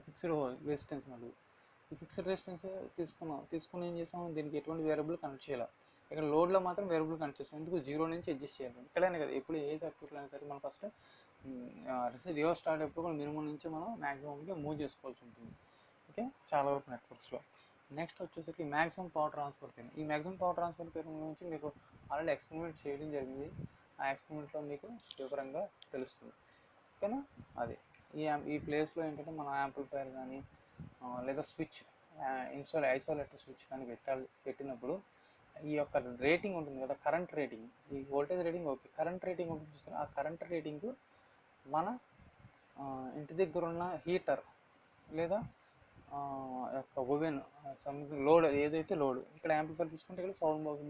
ఫిక్స్డ్ రెసిస్టెన్స్ మళ్ళీ ఈ ఫిక్స్డ్ రెసిస్టెన్స్ తీసుకుని ఏం చేసాం, దీనికి ఎటువంటి వేరియబుల్ కనెక్ట్ చేయాలి. ఇక్కడ లోడ్లో మాత్రం వేరియబుల్ కనెక్ట్ చేస్తాం. ఎందుకు 0 నుంచి అడ్జస్ట్ చేయాలి. ఇక్కడైనా కదా ఎప్పుడు ఏ సర్క్యూట్లో అయినా సరే మనం ఫస్ట్ రివర్స్ స్టార్ట్ ఎప్పుడు కూడా మినిమం నుంచి మనం మ్యాక్సిమంకి మూవ్ చేసుకోవాల్సి ఉంటుంది. ఓకే, చాలా వరకు నెట్వర్క్స్లో. నెక్స్ట్ వచ్చేసరికి మ్యాక్సిమం పవర్ ట్రాన్స్ఫర్ థియరం. ఈ మ్యాక్సిమం పవర్ ట్రాన్స్ఫర్ థియరం గురించి మీకు ఆల్రెడీ ఎక్స్పెరిమెంట్ చేయడం జరిగింది. ఆ ఎక్స్పెరిమెంట్లో మీకు వివరంగా తెలుస్తుంది. ఓకేనా, అది ఈ ప్లేస్లో ఏంటంటే మనం యాంప్లిఫైర్ కానీ లేదా స్విచ్ ఐసోలేటర్ స్విచ్ కానీ పెట్టినప్పుడు ఈ యొక్క రేటింగ్ ఉంటుంది కదా, కరెంట్ రేటింగ్, ఈ voltage rating okay, current rating ఉంటుంది చూస్తారు. ఆ కరెంట్ రేటింగ్ మన ఇంటి దగ్గర ఉన్న హీటర్ లేదా యొక్క ఓవెన్ సంథింగ్ లోడ్ ఏదైతే లోడ్, ఇక్కడ యాంప్లిఫైర్ తీసుకుంటే ఇక్కడ సౌండ్ బాక్స్,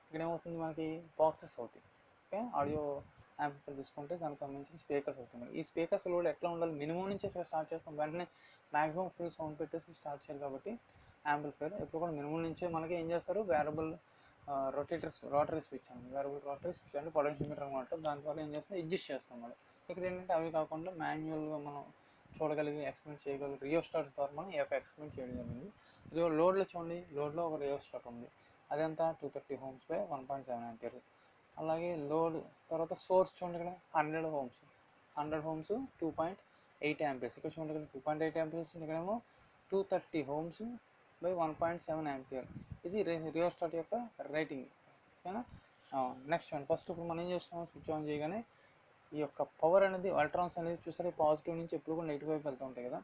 ఇక్కడ ఏమవుతుంది మనకి బాక్సెస్ అవుతాయి. ఓకే, ఆడియో యాంప్లిఫైర్ తీసుకుంటే దానికి సంబంధించిన స్పీకర్స్ అవుతుంది. ఈ స్పీకర్స్ లోడ్ ఎట్లా ఉండాలి, మినిమం నుంచే స్టార్ట్ చేస్తాం, వెంటనే మ్యాక్సిమం ఫుల్ సౌండ్ పెట్టేసి స్టార్ట్ చేయాలి. కాబట్టి యాంప్లిఫైర్ ఎప్పుడు కూడా మినిమం నుంచే మనకి ఏం చేస్తారు, వేరబుల్ రోటరీ స్విచ్ అని, వేరబుల్ రోటరీ స్విచ్ అంటే పొటెన్షియోమీటర్ అనమాట. దానివల్ల ఏం చేస్తాం, అడ్జస్ట్ చేస్తాం మనం. ఇక్కడ ఏంటంటే అవి కాకుండా మాన్యువల్గా మనం చూడగలిగి ఎక్స్పెరిమెంట్ చేయగలిగి రియోస్టాట్స్ ద్వారా మనం ఈ యొక్క ఎక్స్పెరిమెంట్ చేయడం జరిగింది. లోడ్లో చూడండి, లోడ్లో ఒక రియోస్టాట్ ఉంది, అదంతా 230 Ohms బై 1.7 Ampere. అలాగే లోడ్ తర్వాత సోర్స్ చూడండి, ఇక్కడ 100 Ohms 2.8 Amperes. ఇక్కడ చూడండి, ఇక్కడ 2.8 Amperes వచ్చింది, ఇక్కడేమో 230 Ohms బై 1.7 Ampere. ఇది రియోస్టాట్ యొక్క రేటింగ్. ఓకేనా, నెక్స్ట్ చూడండి, ఫస్ట్ ఇప్పుడు మనం ఏం చేస్తున్నాం, స్విచ్ ఆన్ చేయగానే ఈ యొక్క పవర్ అనేది ఎలక్ట్రాన్స్ అనేది చూసారు పాజిటివ్ నుంచి ఎప్పుడు కూడా నెగిటివ్ వైపు వెళ్తూ ఉంటాయి కదా,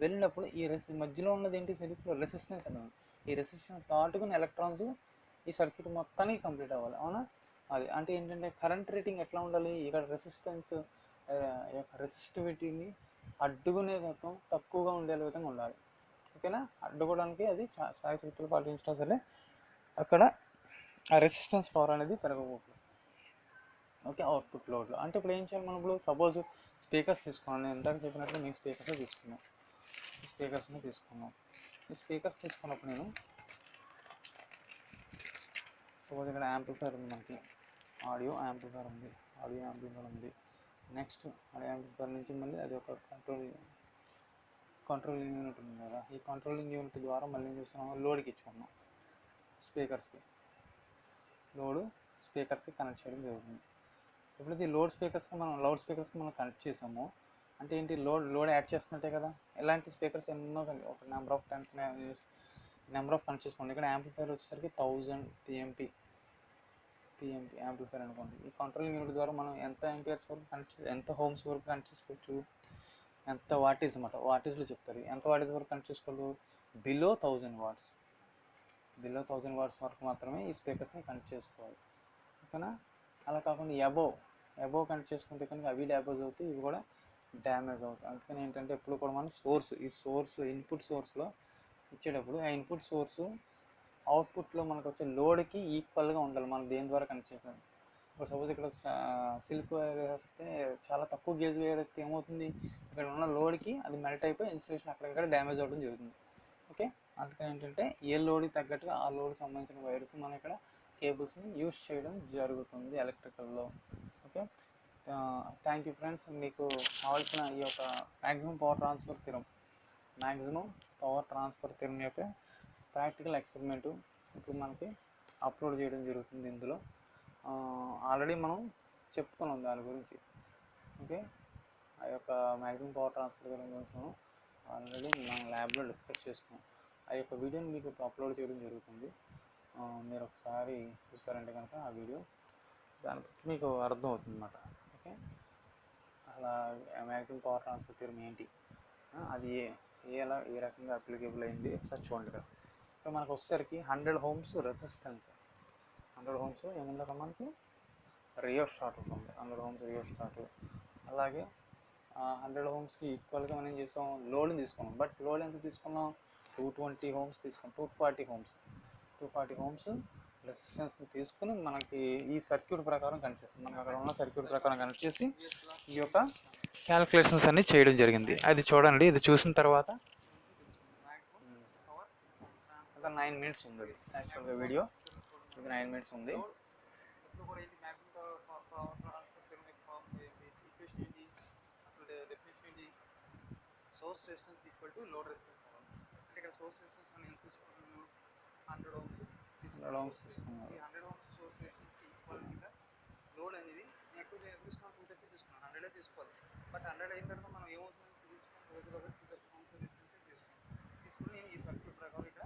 వెళ్ళినప్పుడు ఈ మధ్యలో ఉన్నది ఏంటి, సిరీస్లో రెసిస్టెన్స్ అనేది, ఈ రెసిస్టెన్స్ దాటుకుని ఎలక్ట్రాన్స్ ఈ సర్క్యూట్ మొత్తానికి కంప్లీట్ అవ్వాలి. అవునా, అది అంటే ఏంటంటే కరెంట్ రేటింగ్ ఎట్లా ఉండాలి, ఇక్కడ రెసిస్టెన్స్ యొక్క రెసిస్టివిటీని అడ్డుకునే తత్వం తక్కువగా ఉండే విధంగా ఉండాలి. ఓకేనా, అడ్డుకోవడానికి అది సాయి శక్తులు పాటించినా సరే అక్కడ ఆ రెసిస్టెన్స్ పవర్ అనేది పెరగకూడదు. ఓకే, అవుట్పుట్ లోడ్లో అంటే ఇప్పుడు ఏం చేయాలి మనం, ఇప్పుడు సపోజ్ స్పీకర్స్ తీసుకున్నాం, నేను ఇంతకు చెప్పినట్లు మేము స్పీకర్స్ తీసుకున్నాం, ఈ స్పీకర్స్ తీసుకున్నప్పుడు నేను సపోజ్ ఇక్కడ యాంప్లిఫైర్ ఉంది, మనకి ఆడియో యాంప్లిఫైర్ ఉంది. నెక్స్ట్ ఆడియో యాంప్లిఫైర్ నుంచి మళ్ళీ అది ఒక కంట్రోలింగ్ యూనిట్ ఉంది కదా, ఈ కంట్రోలింగ్ యూనిట్ ద్వారా మళ్ళీ ఏం చేస్తున్నాం, లోడ్కి ఇచ్చుకున్నాం, స్పీకర్స్కి కనెక్ట్ చేయడం జరుగుతుంది. ఎప్పుడైతే లౌడ్ స్పీకర్స్కి మనం కనెక్ట్ చేసామో అంటే ఏంటి, లోడ్ యాడ్ చేస్తున్నట్టే కదా. ఎలాంటి స్పీకర్స్ ఎన్నో ఒక నెంబర్ ఆఫ్ కనెక్ట్ చేసుకోండి. ఇక్కడ యాంప్లిఫైర్ వచ్చేసరికి 1000 PMP యాంప్లిఫైర్ అనుకోండి. ఈ కంట్రోలింగ్ యూనిట్ ద్వారా మనం ఎంత యాంపియర్స్ వరకు ఎంత హోమ్స్ వరకు కనెక్ట్ చేసుకోవచ్చు, ఎంత వాటేజ్ అన్నమాట, వాటేజ్లో చెప్తారు, ఎంత వాటేజ్ వరకు కనెక్ట్ చేసుకోవాలి, బిలో 1000 watts వరకు మాత్రమే ఈ స్పీకర్స్ని కనెక్ట్ చేసుకోవాలి. ఓకేనా, అలా కాకుండా అబోవ్ కనెక్ట్ చేసుకుంటే కనుక అవి డ్యామేజ్ అవుతాయి, ఇవి కూడా డ్యామేజ్ అవుతాయి. అందుకని ఏంటంటే ఎప్పుడు కూడా మనం ఇన్పుట్ సోర్స్లో ఇచ్చేటప్పుడు ఆ ఇన్పుట్ సోర్స్ అవుట్పుట్లో మనకు వచ్చే లోడ్కి ఈక్వల్గా ఉండాలి. మనం దేని ద్వారా కనెక్ట్ చేసాం, సపోజ్ ఇక్కడ సిల్క్ వైర్ వేస్తే చాలా తక్కువ గేజ్ వైర్ వేస్తే ఏమవుతుంది, ఇక్కడ ఉన్న లోడ్కి అది మెల్ట్ అయిపోయి ఇన్సులేషన్ అక్కడక్కడ డ్యామేజ్ అవ్వడం జరుగుతుంది. ఓకే, అందుకని ఏంటంటే ఏ లోడ్కి తగ్గట్టుగా ఆ లోడ్కి సంబంధించిన వైర్స్ మనం ఇక్కడ కేబుల్స్ని యూస్ చేయడం జరుగుతుంది ఎలక్ట్రికల్లో. Okay, thank you friends. మీకు కావాల్సిన ఈ యొక్క మ్యాక్సిమం పవర్ ట్రాన్స్ఫర్ థియరం యొక్క ప్రాక్టికల్ ఎక్స్పెరిమెంటు ఇప్పుడు మనకి అప్లోడ్ చేయడం జరుగుతుంది. ఇందులో ఆల్రెడీ మనం చెప్పుకున్నాం దాని గురించి. ఓకే, ఆ యొక్క మ్యాక్సిమం పవర్ ట్రాన్స్ఫర్ థియరం గురించి మనం ఆల్రెడీ మనం ల్యాబ్లో డిస్కస్ చేసుకున్నాం. ఆ యొక్క వీడియోని మీకు ఇప్పుడు అప్లోడ్ చేయడం జరుగుతుంది. మీరు ఒకసారి చూసారంటే కనుక ఆ వీడియో దాన్ని బట్టి మీకు అర్థమవుతుంది అన్నమాట. ఓకే, అలా మ్యాక్సిమం పవర్ ట్రాన్స్ఫర్ థియరం ఏంటి, అది ఏ రకంగా అప్లికేబుల్ అయింది ఒకసారి చూడండి. ఇక్కడ మనకు వచ్చేసరికి 100 Ohms రెసిస్టెన్స్, 100 Ohms ఏముందక మనకి రియోస్టాట్ ఉంటుంది, 100 Ohms రియోస్టాట్. అలాగే 100 Ohmsకి ఈక్వల్గా మనం ఏం చేస్తాం, లోడ్ని తీసుకున్నాం. బట్ లోడ్ ఎంత తీసుకున్నాం, 220 Ohms తీసుకున్నాం, 240 Ohms రెసిస్టెన్స్ని తీసుకుని మనకి ఈ సర్క్యూట్ ప్రకారం కనెక్ట్ చేస్తాం. మనకి అక్కడ ఉన్న సర్క్యూట్ ప్రకారం కనెక్ట్ చేసి ఈ యొక్క క్యాలిక్యులేషన్స్ అన్నీ చేయడం జరిగింది. అది చూడండి, ఇది చూసిన తర్వాత 9 minutes ఉంది. అది యాక్చువల్గా వీడియో ఇది 9 minutes ఉంది. Source resistance equal to load resistance. అంటే ఇక్కడ సోర్స్ రెసిస్టెన్స్ అని ఎంత తీసుకుంటున్నాను, 100 Ohms తీసుకున్నాను. అలౌన్స్ తీసుకున్నారు. ఈ 100 ఓమ్స్ సోర్స్ రెసిస్టెన్స్కి ఈక్వల్గా లోడ్ అనేది నేను ఎక్కువ తీసుకున్నాను, 230 తీసుకున్నాను, 100 తీసుకోవాలి. బట్ 100 అయిన తర్వాత మనం ఏమవుతుందని చూపించుకుని రోజు కాబట్టి 230 ఓమ్స్ రెసిస్టెన్స్ తీసుకుని నేను ఈ సర్క్యూట్ ప్రకారం ఇక్కడ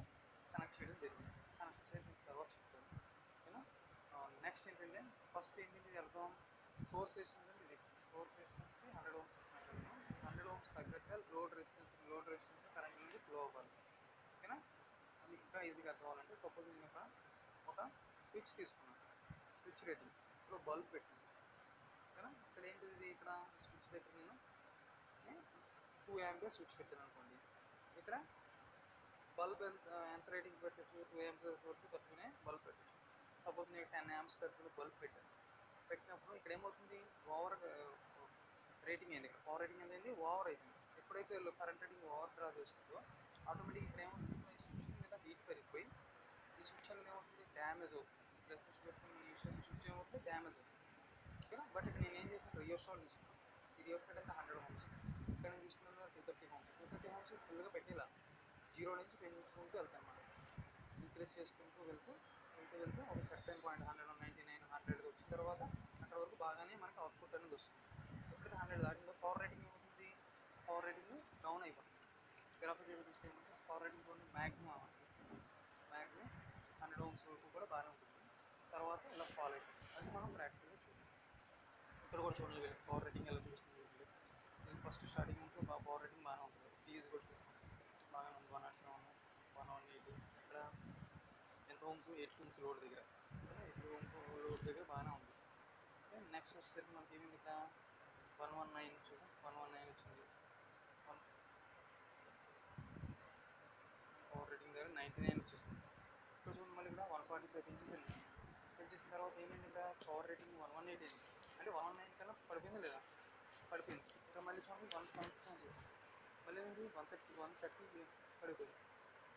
కనెక్ట్ చేయడం జరిగింది. కనెక్షన్ చేసిన తర్వాత చెప్తాను, ఓకేనా. నెక్స్ట్ ఏంటంటే ఫస్ట్ ఏంటంటే ఇది అర్థం సోర్స్ రెసిస్టెన్స్ అంటే ఇది సోర్స్ రెసిస్టెన్స్కి 100 ఓమ్స్ ఇస్తున్నట్టు 100 ఓమ్స్ తగ్గట్టుగా లోడ్ రెసిస్టెన్స్ కరెంట్ నుండి ఫ్లో అవ్వాలి, ఓకేనా. అది ఇంకా ఈజీగా అర్థం అవ్వాలంటే సపోజ్ నేను ఇక్కడ ఒక స్విచ్ తీసుకున్నాను, స్విచ్ రేటింగ్ ఇప్పుడు బల్బ్ పెట్టాను, ఓకేనా. ఇక్కడ ఏంటిది ఇది ఇక్కడ స్విచ్ దగ్గర నేను 2 యాంపియర్ స్విచ్ పెట్టాను అనుకోండి. ఇక్కడ బల్బ్ ఎంత రేటింగ్ పెట్టచ్చు, 2 యాంపియర్స్ వరకు తట్టుకునే బల్బ్ పెట్టచ్చు. సపోజ్ నేను 10 యాంప్స్ తట్టుకునే బల్బ్ పెట్టినప్పుడు ఇక్కడ ఏమవుతుంది, ఓవర్ రేటింగ్ అయింది, ఇక్కడ పవర్ రేటింగ్ అనేది ఓవర్ అయిపోయింది. ఎప్పుడైతే కరెంట్ రేటింగ్ ఓవర్ డ్రా చేస్తుందో ఆటోమేటిక్ ఇక్కడ ఏమవుతుంది, ఈ స్విచ్ మీద హీట్ పెరిగిపోయి ఈ స్విచ్ అనేది ఏమవుతుంది, డ్యామేజ్ అవుతుంది. ప్లస్ స్విచ్ పెట్టుకుని స్విచ్ ఏమవుతుంది, డ్యామేజ్ అవుతుంది, ఓకేనా. బట్ ఇక్కడ నేను ఏం చేశాను, రియోస్టాట్ తీసుకున్నాను. ఈ రియోస్టాట్ అంటే 100 ఓమ్స్, ఇక్కడ నేను తీసుకున్నాను 230 ఓమ్స్. 230 ఓమ్స్ ఫుల్గా పెట్టేలా 0 నుంచి పెంచుకుంటూ వెళ్తాను అన్నమాట. ఇంక్రీజ్ చేసుకుంటూ వెళ్తూ ఒక సర్టెన్ పాయింట్ 199, 100 వచ్చిన తర్వాత అక్కడ వరకు బాగానే మనకి అవుట్పుట్ అనేది వస్తుంది. ఎప్పుడైతే 100 దాటిందో పవర్ రేటింగ్ ఏమవుతుంది, పవర్ రేటింగ్ డౌన్ అయిపోతుంది. గ్రాఫిక్ చూస్తే ఏమంటే పవర్ రేటింగ్ చూడండి మ్యాక్సిమం 100 ఓమ్స్ వరకు కూడా బాగానే ఉంటుంది. తర్వాత ఇలా ఫాలో అయిపోతుంది. అది మనం ప్రాక్టికల్గా చూడాలి. ఇక్కడ కూడా చూడండి వీళ్ళకి పవర్ రేటింగ్ ఎలా చూపిస్తుంది. వీళ్ళకి ఫస్ట్ స్టార్టింగ్ అంతా పవర్ రేటింగ్ బాగానే ఉంటుంది. ఫీజు కూడా చూడండి బాగానే ఉంది, 107, 118. ఇక్కడ ఎంత ఓమ్స్, 8 ఓమ్స్ లోడ్ దగ్గర, 8 ఓమ్స్ లోడ్ దగ్గర బాగానే ఉంది. నెక్స్ట్ వచ్చేసరికి మనకి ఏమైంది, ఇక్కడ 119 చూసాం, 119 వచ్చింది. పవర్ రేటింగ్ దగ్గర 99 వచ్చేసింది. ఇక్కడ చూడండి మళ్ళీ ఇక్కడ 145 పెంచేసింది. పెంచేసిన తర్వాత ఏమైంది, ఇక్కడ పవర్ రేటింగ్ 118 అయింది. అంటే 119 కన్నా పడిపోయింది లేదా, పడిపోయింది. ఇక్కడ మళ్ళీ చూడండి 177 చేసింది. మళ్ళీ ఏమైంది 130 పడిపోయింది.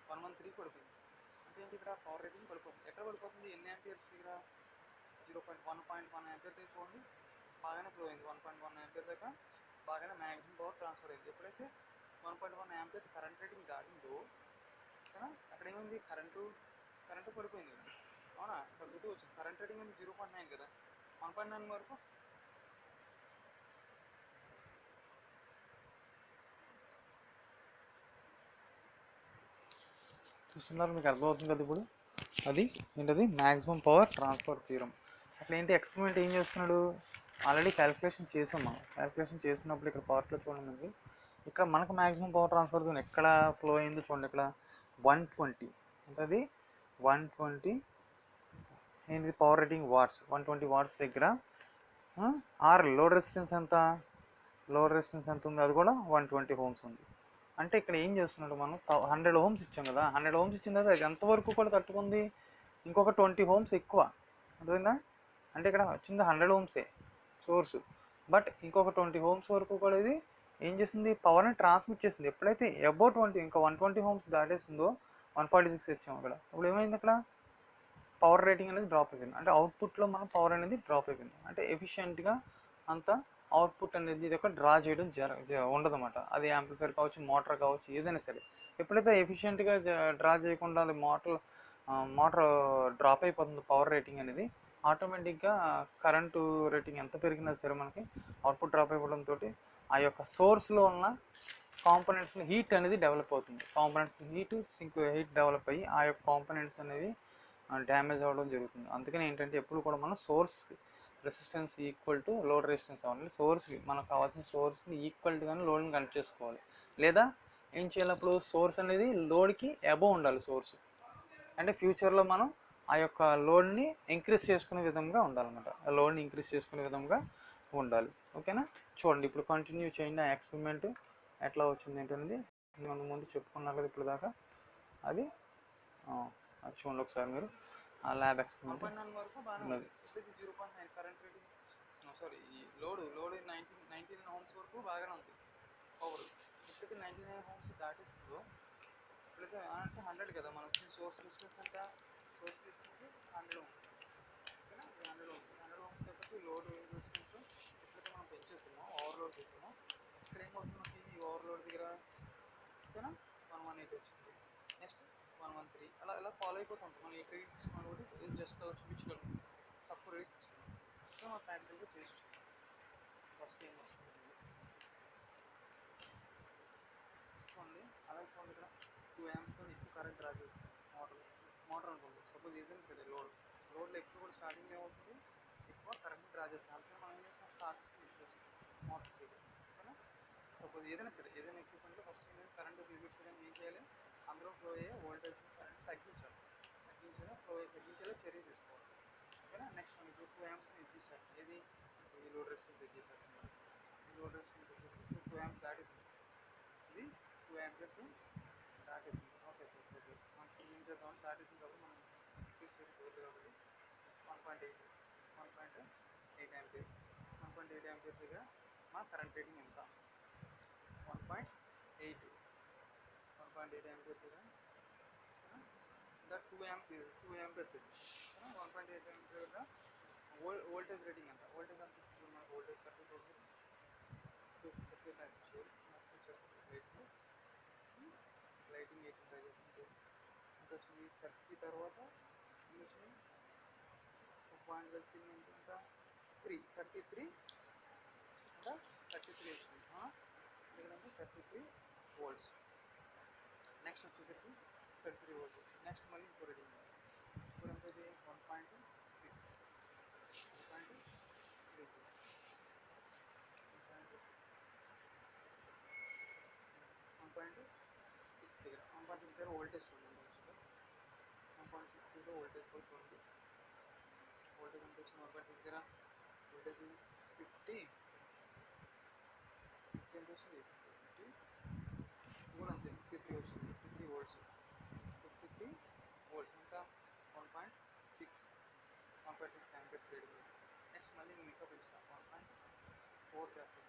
113 పడిపోయింది. అంటే ఏంటి, ఇక్కడ పవర్ రేటింగ్ పడిపోతుంది. ఎక్కడ పడిపోతుంది, ఎన్ని యాంపియర్స్ దగ్గర, 1.1 యాంపియర్ దగ్గర చూడండి బాగానే ఫ్లో అయింది. 1.1 యాంపియర్ దగ్గర బాగానే మ్యాక్సిమం పవర్ ట్రాన్స్ఫర్ అయింది. ఎప్పుడైతే 1.1 యాంపియర్స్ కరెంట్ రేటింగ్ దాటిందో అక్కడ ఏమైంది, కరెంటు పడిపోయింది కదా, అవునా, తగ్గుతూ వచ్చింది. కరెంట్ రేటింగ్ అనేది 0.9 కదా, 1.9 వరకు చూస్తున్నారు, మీకు అర్థమవుతుంది కదా ఇప్పుడు. అది ఏంటది మ్యాక్సిమం పవర్ ట్రాన్స్ఫర్ థియరం. అట్లా ఏంటి ఎక్స్పెరిమెంట్ ఏం చేస్తున్నాడు, ఆల్రెడీ క్యాలిక్యులేషన్ చేసాం మనం. క్యాలిక్యులేషన్ చేసినప్పుడు ఇక్కడ పార్ట్లో చూడండి, ఇక్కడ మనకు మ్యాక్సిమం పవర్ ట్రాన్స్ఫర్ ఎక్కడ ఫ్లో అయిందో చూడండి. ఇక్కడ 120 ఎంతది 120 ఏంటిది పవర్ రేటింగ్ వాట్స్, 120 వాట్స్ దగ్గర లోడ్ రెసిస్టెన్స్ ఎంత ఉంది, అది కూడా 120 ఓమ్స్ ఉంది. అంటే ఇక్కడ ఏం చేస్తున్నాడు, మనం 100 ఓమ్స్ ఇచ్చాం కదా, 100 ఓమ్స్ ఇచ్చిన తర్వాత అది ఎంతవరకు కూడా తట్టుకుంది, ఇంకొక 20 ఓమ్స్ ఎక్కువ, అర్థమైందా. అంటే ఇక్కడ వచ్చింది 100 ఓమ్సే సోర్సు, బట్ ఇంకొక 20 ఓమ్స్ వరకు కూడా ఇది ఏం చేసింది, పవర్ని ట్రాన్స్మిట్ చేసింది. ఎప్పుడైతే అబౌట్ 20 ఇంకా 120 ఓమ్స్ దాటేసిందో 146 ఇచ్చాము అక్కడ, ఇప్పుడు ఏమైంది, అక్కడ పవర్ రేటింగ్ అనేది డ్రాప్ అయిపోయింది. అంటే అవుట్పుట్లో మన పవర్ అనేది డ్రాప్ అయిపోయింది. అంటే ఎఫిషియెంట్గా అంత అవుట్పుట్ అనేది ఇది ఒక డ్రా చేయడం ఉండదు అన్నమాట. అది యాంప్లిఫైర్ కావచ్చు, మోటార్ కావచ్చు, ఏదైనా సరే. ఎప్పుడైతే ఎఫిషియెంట్గా డ్రా చేయకుండా అది మోటార్ డ్రాప్ అయిపోతుంది పవర్ రేటింగ్ అనేది, ఆటోమేటిక్గా కరెంటు రేటింగ్ ఎంత పెరిగినా సరే మనకి అవుట్పుట్ డ్రాప్ అయిపోవడంతో ఆ యొక్క సోర్స్లో ఉన్న కాంపోనెంట్స్లో హీట్ అనేది డెవలప్ అవుతుంది. హీట్ డెవలప్ అయ్యి ఆ యొక్క కాంపోనెంట్స్ అనేవి డ్యామేజ్ అవ్వడం జరుగుతుంది. అందుకని ఏంటంటే ఎప్పుడు కూడా మనం source resistance equal to load resistance అవ్వాలి. సోర్స్కి మనకు కావాల్సిన సోర్స్ని ఈక్వల్గానే లోడ్ని కనెక్ట్ చేసుకోవాలి. లేదా ఏం చేయాలి, అప్పుడు సోర్స్ అనేది లోడ్కి అబోవ్ ఉండాలి సోర్స్. అంటే ఫ్యూచర్లో మనం ఆ యొక్క లోడ్ని ఇంక్రీజ్ చేసుకునే విధంగా ఉండాలన్నమాట. ఆ లోడ్ని ఇంక్రీజ్ చేసుకునే విధంగా ఉండాలి, ఓకేనా. చూడండి ఇప్పుడు కంటిన్యూ చేయండి. ఆ ఎక్స్పెరిమెంట్ ఎట్లా వచ్చింది ఏంటనేది మనం ముందు చెప్పుకున్నారు కదా ఇప్పుడు దాకా. అది చూడండి ఒకసారి మీరు ఆ ల్యాబ్ ఎక్స్పెరిమెంట్ వరకు బాగానే ఉంది. 0.9 కరెంట్ రేటింగ్, సారీ ఈ లోడ్ 19 ఓమ్స్ వరకు బాగానే ఉంది పవర్. ఎప్పుడైతే 99 ఓమ్స్ దాటేస్తుందో ఇప్పుడైతే అంటే 100 కదా మనకు సోర్స్ రెసిస్టెన్స్ అంత, సోర్స్ రెసిస్టెన్స్ 100 ఓమ్స్, ఓకేనా. 100 ఓమ్స్ తగ్గట్టు లోడ్ రెసిస్టెన్స్ ఎప్పుడైతే మనం పెంచేస్తామో, ఓవర్లోడ్ చేసామో, ఇక్కడ ఏమవుతుంది మనకి ఈ ఓవర్లోడ్ దగ్గర, ఓకేనా, 118 వచ్చింది. నెక్స్ట్ 113 అలా ఫాలో అయిపోతూ ఉంటుంది. మనం ఏ క్రెడిట్స్ తీసుకున్నాం కాబట్టి జస్ట్ చూపించగలం, తక్కువ రేట్స్ తీసుకున్నాం. సో మనం ప్రాక్టికల్గా చేసి చూద్దాం. ఫస్ట్ ఏం వస్తుంది చూడండి, అలాగే చూడండి ఇక్కడ 2 amps కానీ ఎక్కువ కరెంట్ డ్రా చేస్తుంది మోటార్ అనుకోండి. సపోజ్ ఏదైనా సరే లోడ్లో ఎక్కువ కూడా స్టార్టింగ్ ఏమవుతుంది, ఎక్కువ కరెంట్ డ్రా చేస్తాం. అందుకని మనం ఏం చేస్తాం, స్టార్ట్స్ యూస్ చేస్తాం మోటార్స్ దగ్గర. ఓకేనా? సపోజ్ ఏదైనా ఎక్విప్మెంట్లో ఫస్ట్ కరెంట్ లిమిట్స్ కానీ ఏం చేయాలి, అందులో ఫ్లో అయ్యే వోల్టేజ్ కరెంట్ తగ్గించేలా చర్య తీసుకోవాలి. ఓకేనా? నెక్స్ట్ మనం ఇప్పుడు 2 amps అడ్జస్ట్ చేస్తాం. ఇది లోడ్ రెసిస్టెన్స్ అడ్జస్ట్ చేస్తాం. ఈ లోడ్ రెసిస్టెన్స్ వచ్చేసి 2 amps దాటేసింది, ఇది 2 amps దాటేసింది. ఓకే సార్ సరే మనం ఏం చేద్దాం, దాటేసింది కాబట్టి మనం ఇంక్రీస్ చేయడం కుదరదు కాబట్టి 1.8 1.8 ఆంపియర్ 1.8 ఆంపియర్ దగ్గర మన కరెంట్ రేటింగ్ ఎంత, 1.8 ఆంపియర్ దగ్గర ద 2 amps ఇది. 1.8 ఆంపియర్ దగ్గర వోల్టేజ్ రేటింగ్ ఎంత, వోల్టేజ్ అంత మనకు వోల్టేజ్ కరెక్ట్ చూడలేదు. సర్క్యూట్ స్విచ్ చేస్తాం, లైటింగ్ 8 ట్రై చేస్తుంది. ఎంత వచ్చింది, 30 తర్వాత ఎంత వచ్చింది, 1.30 ఎంత 33 ఇంకా 33 వచ్చింది. ఇక్కడ 33 volts. నెక్స్ట్ వచ్చేసరికి 33 volts. నెక్స్ట్ మళ్ళీ ఇంకో రీడింగ్ ఇప్పుడు ఎంత ఇది 1.6 దగ్గర వోల్టేజ్ చూడండి. 1.6 దగ్గర వోల్టేజ్ కూడా చూడండి. వోల్టేజ్ ఎంత వచ్చింది, 1.6 దగ్గర వోల్టేజ్ 50 ఎంత వచ్చింది, 50 కూడా అంతే 53 వచ్చింది. 53 volts ఇంకా 1.6 ఆంపియర్స్ రీడింగ్. నెక్స్ట్ మళ్ళీ నేను ఇంకా పెంచుతాను, 1.4 చేస్తాను.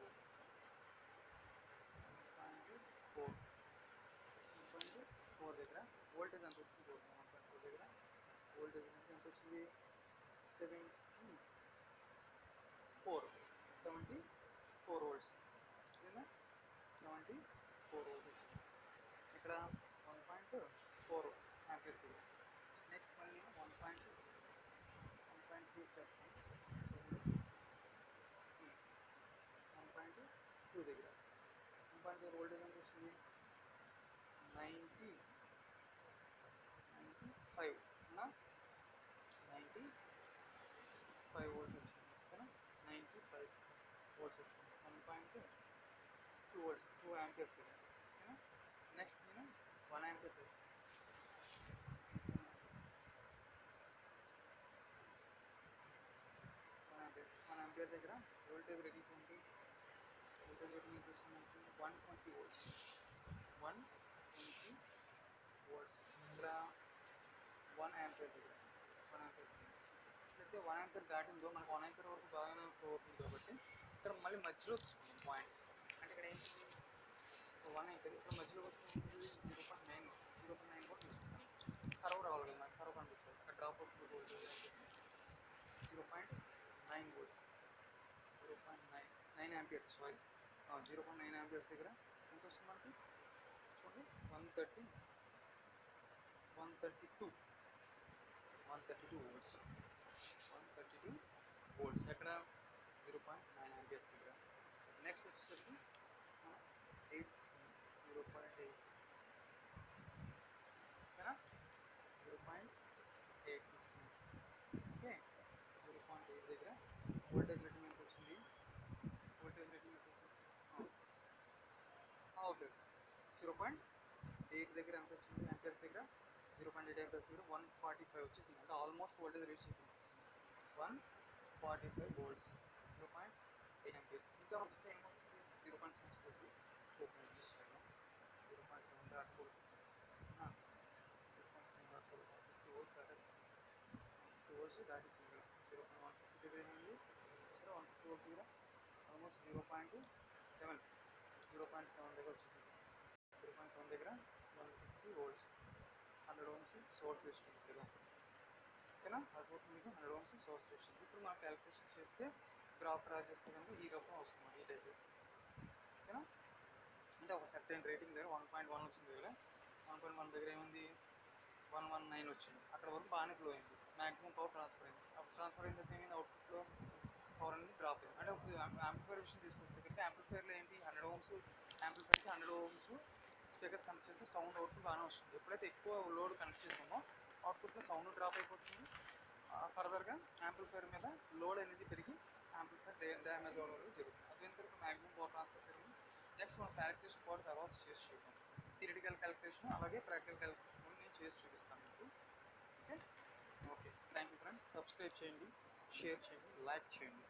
1.4 దగ్గర వోల్టేజ్ ఎంత వచ్చింది చూద్దాం. 1.4 దగ్గర వోల్టేజ్ ఎంత వచ్చింది, 74 volts. ఇదేనా 74 volts వచ్చింది. ఇక్కడ 1.4 ఆంపియర్స్ దగ్గర. నెక్స్ట్ మళ్ళీ నేను 1.2 చేస్తాను. 1.2 దగ్గర 1.2 వోల్టేజ్ ఎంత వచ్చింది, 95 volts వచ్చింది. ఓకేనా? 95 volts వచ్చింది. 1.2 ఆంపియర్స్ దగ్గర. ఓకేనా? నెక్స్ట్ నేను 1 ఆంపియర్ చేస్తాను. 1 ఆంపియర్ దగ్గర వోల్టేజ్ రేటింగ్ ఉంది. వోల్టేజ్ రేటింగ్ వచ్చింది 120 volts. 120 volts. ఇక్కడ 1 ఆంపియర్ దగ్గర అయితే 1 ఆంపియర్ దాటిందో మనకు 1 ఆంపియర్ వరకు బాగానే ఫ్లో అవుతుంది కాబట్టి ఇక్కడ మళ్ళీ మధ్యలో తీసుకుంటాం పాయింట్. అంటే ఇక్కడ ఏంటి, 1 ఆంపియర్ ఇక్కడ మధ్యలో వస్తే 0.9 కూడా తీసుకుంటాం. కర్వ్ రావాలి కదా, నాకు కర్వ్ కనిపించాలి. ఇక్కడ డ్రాప్ అవుతుంది వోల్టేజ్ 0.9 volts 0.9 ఆంపియర్స్ 0.9 ఆంపియర్స్ దగ్గర ఎంత వస్తుంది మనకి చూడండి, 132 volts. 132 volts ఎక్కడ 0.9 ఆంపియర్స్ దగ్గర. నెక్స్ట్ వచ్చేసరికి 8 0.8 ఓకేనా, 0.8 తీసుకున్నాం. ఓకే, 0.8 దగ్గర వోల్టేజ్ రేటింగ్ ఎంత వచ్చింది, ఓకే 0.8 దగ్గర ఎంత వచ్చింది ఆంపియర్స్ దగ్గర, 0.8 ఆంపియర్స్ దగ్గర 145 వచ్చేసింది. అంటే ఆల్మోస్ట్ వోల్టేజ్ రీచ్ అయిపోయింది. 145 volts 0.8 ఆంపియర్స్. ఇంకా వచ్చింది ఏమవుతుంది, 0.7 చూద్దాం, అడ్జస్ట్ చేద్దాం. 0.7 దాటకూడదు, 0.7 దాటకూడదు. 50 volts దాటేస్తుంది. 50 volts దాటేస్తుంది ఇక్కడ. 0.150 దగ్గర ఏమైంది, 150 volts దగ్గర ఆల్మోస్ట్ 0.7 దగ్గర వచ్చేసింది. 0.7 దగ్గర 150 volts 100 ohms సోర్స్ రెసిస్టెన్స్ కదా. ఓకేనా, అదొకటి మీకు 100 ohms సోర్స్ రెసిస్టెన్స్. ఇప్పుడు మనం క్యాలిక్యులేషన్ చేస్తే గ్రాఫ్ డ్రా చేస్తే కనుక ఈ రకం వస్తుంది, ఈ టైప్. ఓకేనా, అంటే ఒక సర్టెన్ రేటింగ్ దగ్గర 1.1 వచ్చింది దగ్గర 1.1 దగ్గర ఏముంది 119 వచ్చింది. అక్కడ వరకు బాగానే ఫ్లో అయింది, మ్యాక్సిమం పవర్ ట్రాన్స్ఫర్ అయింది. అప్పుడు ట్రాన్స్ఫర్ అయిన తర్వాత ఏమైంది, అవుట్పుట్లో పవర్ అనేది డ్రాప్ అయింది. అంటే ఇప్పుడు యాంప్లిఫైర్ విషయం తీసుకొస్తే కనుక యాంప్లిఫైర్లో ఏంటి 100 ఓమ్స్ యాంప్లిఫైర్కి 100 ఓమ్స్ స్పీకర్స్ కనెక్ట్ చేస్తే సౌండ్ అవుట్పుట్ బాగానే వస్తుంది. ఎప్పుడైతే ఎక్కువ లోడ్ కనెక్ట్ చేసామో అవుట్పుట్లో సౌండ్ డ్రాప్ అయిపోతుంది. ఫర్దర్గా యాంప్లిఫైర్ మీద లోడ్ అనేది పెరిగి యాంప్లిఫైర్ డ్యామేజ్ అవ్వడం అనేది జరుగుతుంది. అదేంటి తర్వాత మ్యాక్సిమం పవర్ ట్రాన్స్ఫర్ పెరిగింది. నెక్స్ట్ మనం క్యాలిక్యులేషన్ కూడా తర్వాత చేసి చూద్దాం. థియరిటికల్ క్యాలిక్యులేషన్ అలాగే ప్రాక్టికల్ క్యాలిక్యులేషన్ కూడా నేను చేసి చూపిస్తాను మీకు. Okay okay thank you friends. Subscribe చేయండి, షేర్ చేయండి, లైక్ చేయండి.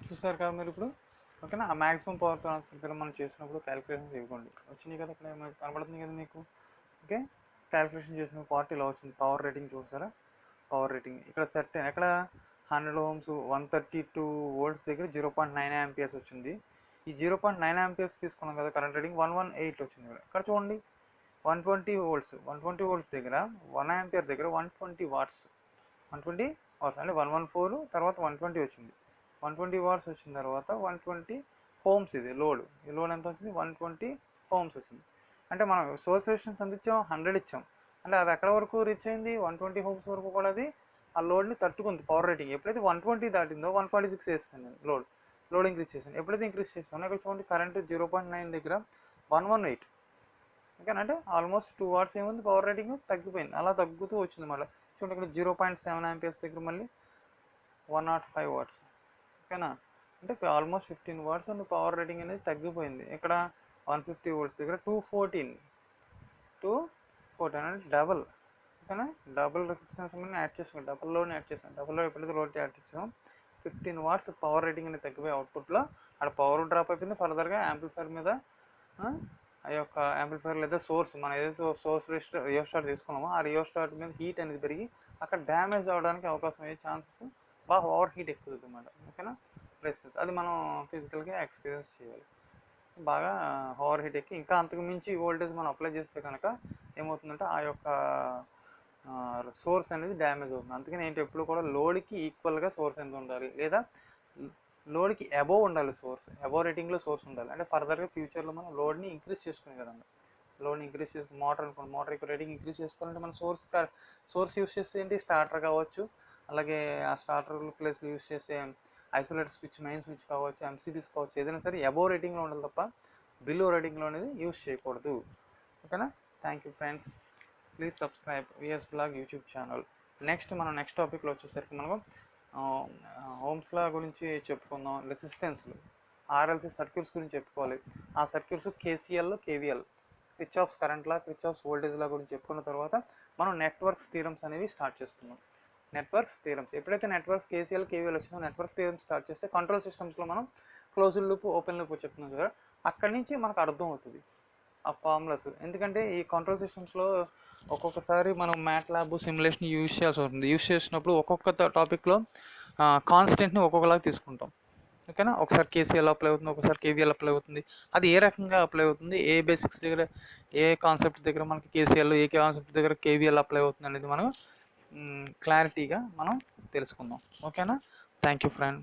చూసారు కదా మీరు ఇప్పుడు, ఓకేనా. ఆ మ్యాక్సిమం పవర్ ట్రాన్స్ఫర్ మనం చేసినప్పుడు క్యాలిక్యులేషన్స్ ఇవ్వండి, వచ్చినాయి కదా ఇక్కడ కనబడుతుంది కదా మీకు. ఓకే, క్యాలిక్యులేషన్ చేసిన పార్ట్ ఇలా వచ్చింది. పవర్ రేటింగ్ చూసారా, పవర్ రేటింగ్ ఇక్కడ సెట్ ఎక్కడ 100 ఓమ్స్ 132 వోల్ట్స్ దగ్గర 0.9 యాంపియర్స్ వచ్చింది. ఈ 0.9 యాంపియర్స్ తీసుకున్నాం కదా, కరెంట్ రేటింగ్ 118 వచ్చింది. ఇక్కడ చూడండి 120 వోల్ట్స్, 120 వోల్ట్స్ దగ్గర 1 యాంపియర్ దగ్గర 120 వాట్స్, 120 వాట్స్ అంటే 114 తర్వాత 120 వచ్చింది. 120 వాట్స్ వచ్చిన తర్వాత 120 హోమ్స్, ఇది లోడ్. ఈ లోడ్ ఎంత వచ్చింది, 120 హోమ్స్ వచ్చింది. అంటే మనం సోర్స్ రెసిస్టెన్స్ ఎంత ఇచ్చాం, 100 ఇచ్చాం. అంటే అది ఎక్కడ వరకు రీచ్ అయింది, 120 హోమ్స్ వరకు కూడా అది ఆ లోడ్ని తట్టుకుంది. పవర్ రేటింగ్ ఎప్పుడైతే 120 దాటిందో 146 వేస్తాను నేను లోడ్ ఇంక్రీజ్ చేశాను. ఎప్పుడైతే ఇంక్రీజ్ చేస్తానో ఇక్కడ చూడండి కరెంట్ 0.9 దగ్గర 118. ఓకేనా, అంటే ఆల్మోస్ట్ 2 వాట్స్ ఏముంది పవర్ రేటింగ్ తగ్గిపోయింది. అలా తగ్గుతూ వచ్చింది. మళ్ళీ చూడండి ఇక్కడ 0.7 యాంపియర్స్ దగ్గర మళ్ళీ 105 వాట్స్. ఓకేనా, అంటే almost 15 watts and power rating అనేది తగ్గిపోయింది. ఇక్కడ 150 వోల్ట్స్ దగ్గర 214 అంటే డబల్. ఓకేనా, డబుల్ రెసిస్టెన్స్ అనేది యాడ్ చేసుకున్నాం, డబుల్ లోడ్ని యాడ్ చేసాం. డబుల్ లోడ్ ఎప్పుడైతే లోడ్ యాడ్ చేసాం 15 వాట్స్ పవర్ రేటింగ్ అనేది తగ్గిపోయి అవుట్పుట్లో అక్కడ పవర్ డ్రాప్ అయిపోయింది. ఫర్దర్గా యాంప్లిఫైర్ మీద ఆ యొక్క యాంప్లిఫైర్ లేదా సోర్స్, మనం ఏదైతే సోర్స్ రియోస్టార్ తీసుకున్నామో ఆ రియోస్టార్ మీద హీట్ అనేది పెరిగి అక్కడ డ్యామేజ్ అవ్వడానికి అవకాశం అయ్యే ఛాన్సెస్ బాగా ఓవర్ హీట్ ఎక్కుతుంది అన్నమాట. ఓకేనా, రెసిస్టెన్స్ అది మనం ఫిజికల్గా ఎక్స్పీరియన్స్ చేయాలి. బాగా ఓవర్ హీట్ ఎక్కి ఇంకా అంతకు మించి వోల్టేజ్ మనం అప్లై చేస్తే కనుక ఏమవుతుందంటే ఆ యొక్క సోర్స్ అనేది డ్యామేజ్ అవుతుంది. అందుకని ఏంటి, ఎప్పుడు కూడా లోడ్కి ఈక్వల్గా సోర్స్ ఎంత ఉండాలి, లేదా లోడ్కి అబోవ్ ఉండాలి సోర్స్, అబోవ్ రేటింగ్లో సోర్స్ ఉండాలి. అంటే ఫర్దర్గా ఫ్యూచర్లో మనం లోడ్ని ఇంక్రీజ్ చేసుకునే కదండి. లోడ్ని ఇంక్రీజ్ చేసుకుని మోటార్ అనుకోండి, మోటార్ యొక్క రేటింగ్ ఇంక్రీజ్ చేసుకోవాలంటే మన సోర్స్ యూస్ చేస్తే ఏంటి, స్టార్టర్ కావచ్చు, అలాగే ఆ స్టార్టర్ ప్లేస్లో యూస్ చేసే ఐసోలేటర్ స్విచ్, మెయిన్ స్విచ్ కావచ్చు, ఎంసీబీస్ కావచ్చు, ఏదైనా సరే అబోవ్ రేటింగ్లో ఉండాలి తప్ప బిలో రేటింగ్లో అనేది యూస్ చేయకూడదు. ఓకేనా, thank you friends. Please subscribe VS blog YouTube channel. Next టాపిక్లో వచ్చేసరికి మనం ఓమ్స్లా గురించి చెప్పుకుందాం. రెసిస్టెన్స్లు, ఆర్ఎల్సీ సర్క్యూట్స్ గురించి చెప్పుకోవాలి. ఆ circuits KCL, KVL, Kirchhoff's current law, Kirchhoff's voltage law గురించి చెప్పుకున్న తర్వాత మనం నెట్వర్క్స్ థీరమ్స్ అనేవి స్టార్ట్ చేసుకున్నాం. నెట్వర్క్స్ థీరమ్స్ ఎప్పుడైతే నెట్వర్క్స్ కేసీఎల్, కేవీఎల్ వచ్చిందో నెట్వర్క్ థీరమ్స్ స్టార్ట్ చేస్తే కంట్రోల్ సిస్టమ్స్లో మనం క్లోజ్డ్ లూప్, ఓపెన్ లూప్ చెప్తున్నాం కదా, అక్కడి నుంచి మనకు అర్థం అవుతుంది ఆ ఫార్ములాస్. ఎందుకంటే ఈ కంట్రోల్ సిస్టమ్స్లో ఒక్కొక్కసారి మనం మ్యాట్లాబ్ సిమ్యులేషన్ యూజ్ చేయాల్సి ఉంటుంది. యూజ్ చేసినప్పుడు ఒక్కొక్క టాపిక్లో కాన్స్టెంట్ని ఒక్కొక్కలాగా తీసుకుంటాం. ఓకేనా, ఒకసారి కేసీఎల్ అప్లై అవుతుంది, ఒకసారి కేవీఎల్ అప్లై అవుతుంది. అది ఏ రకంగా అప్లై అవుతుంది, ఏ బేసిక్స్ దగ్గర, ఏ కాన్సెప్ట్ దగ్గర మనకి కేసీఎల్, ఏ కాన్సెప్ట్ దగ్గర కేవీఎల్ అప్లై అవుతుంది అనేది మనం క్లారిటీగా మనం తెలుసుకుందాం. ఓకేనా, థ్యాంక్ యూ ఫ్రెండ్.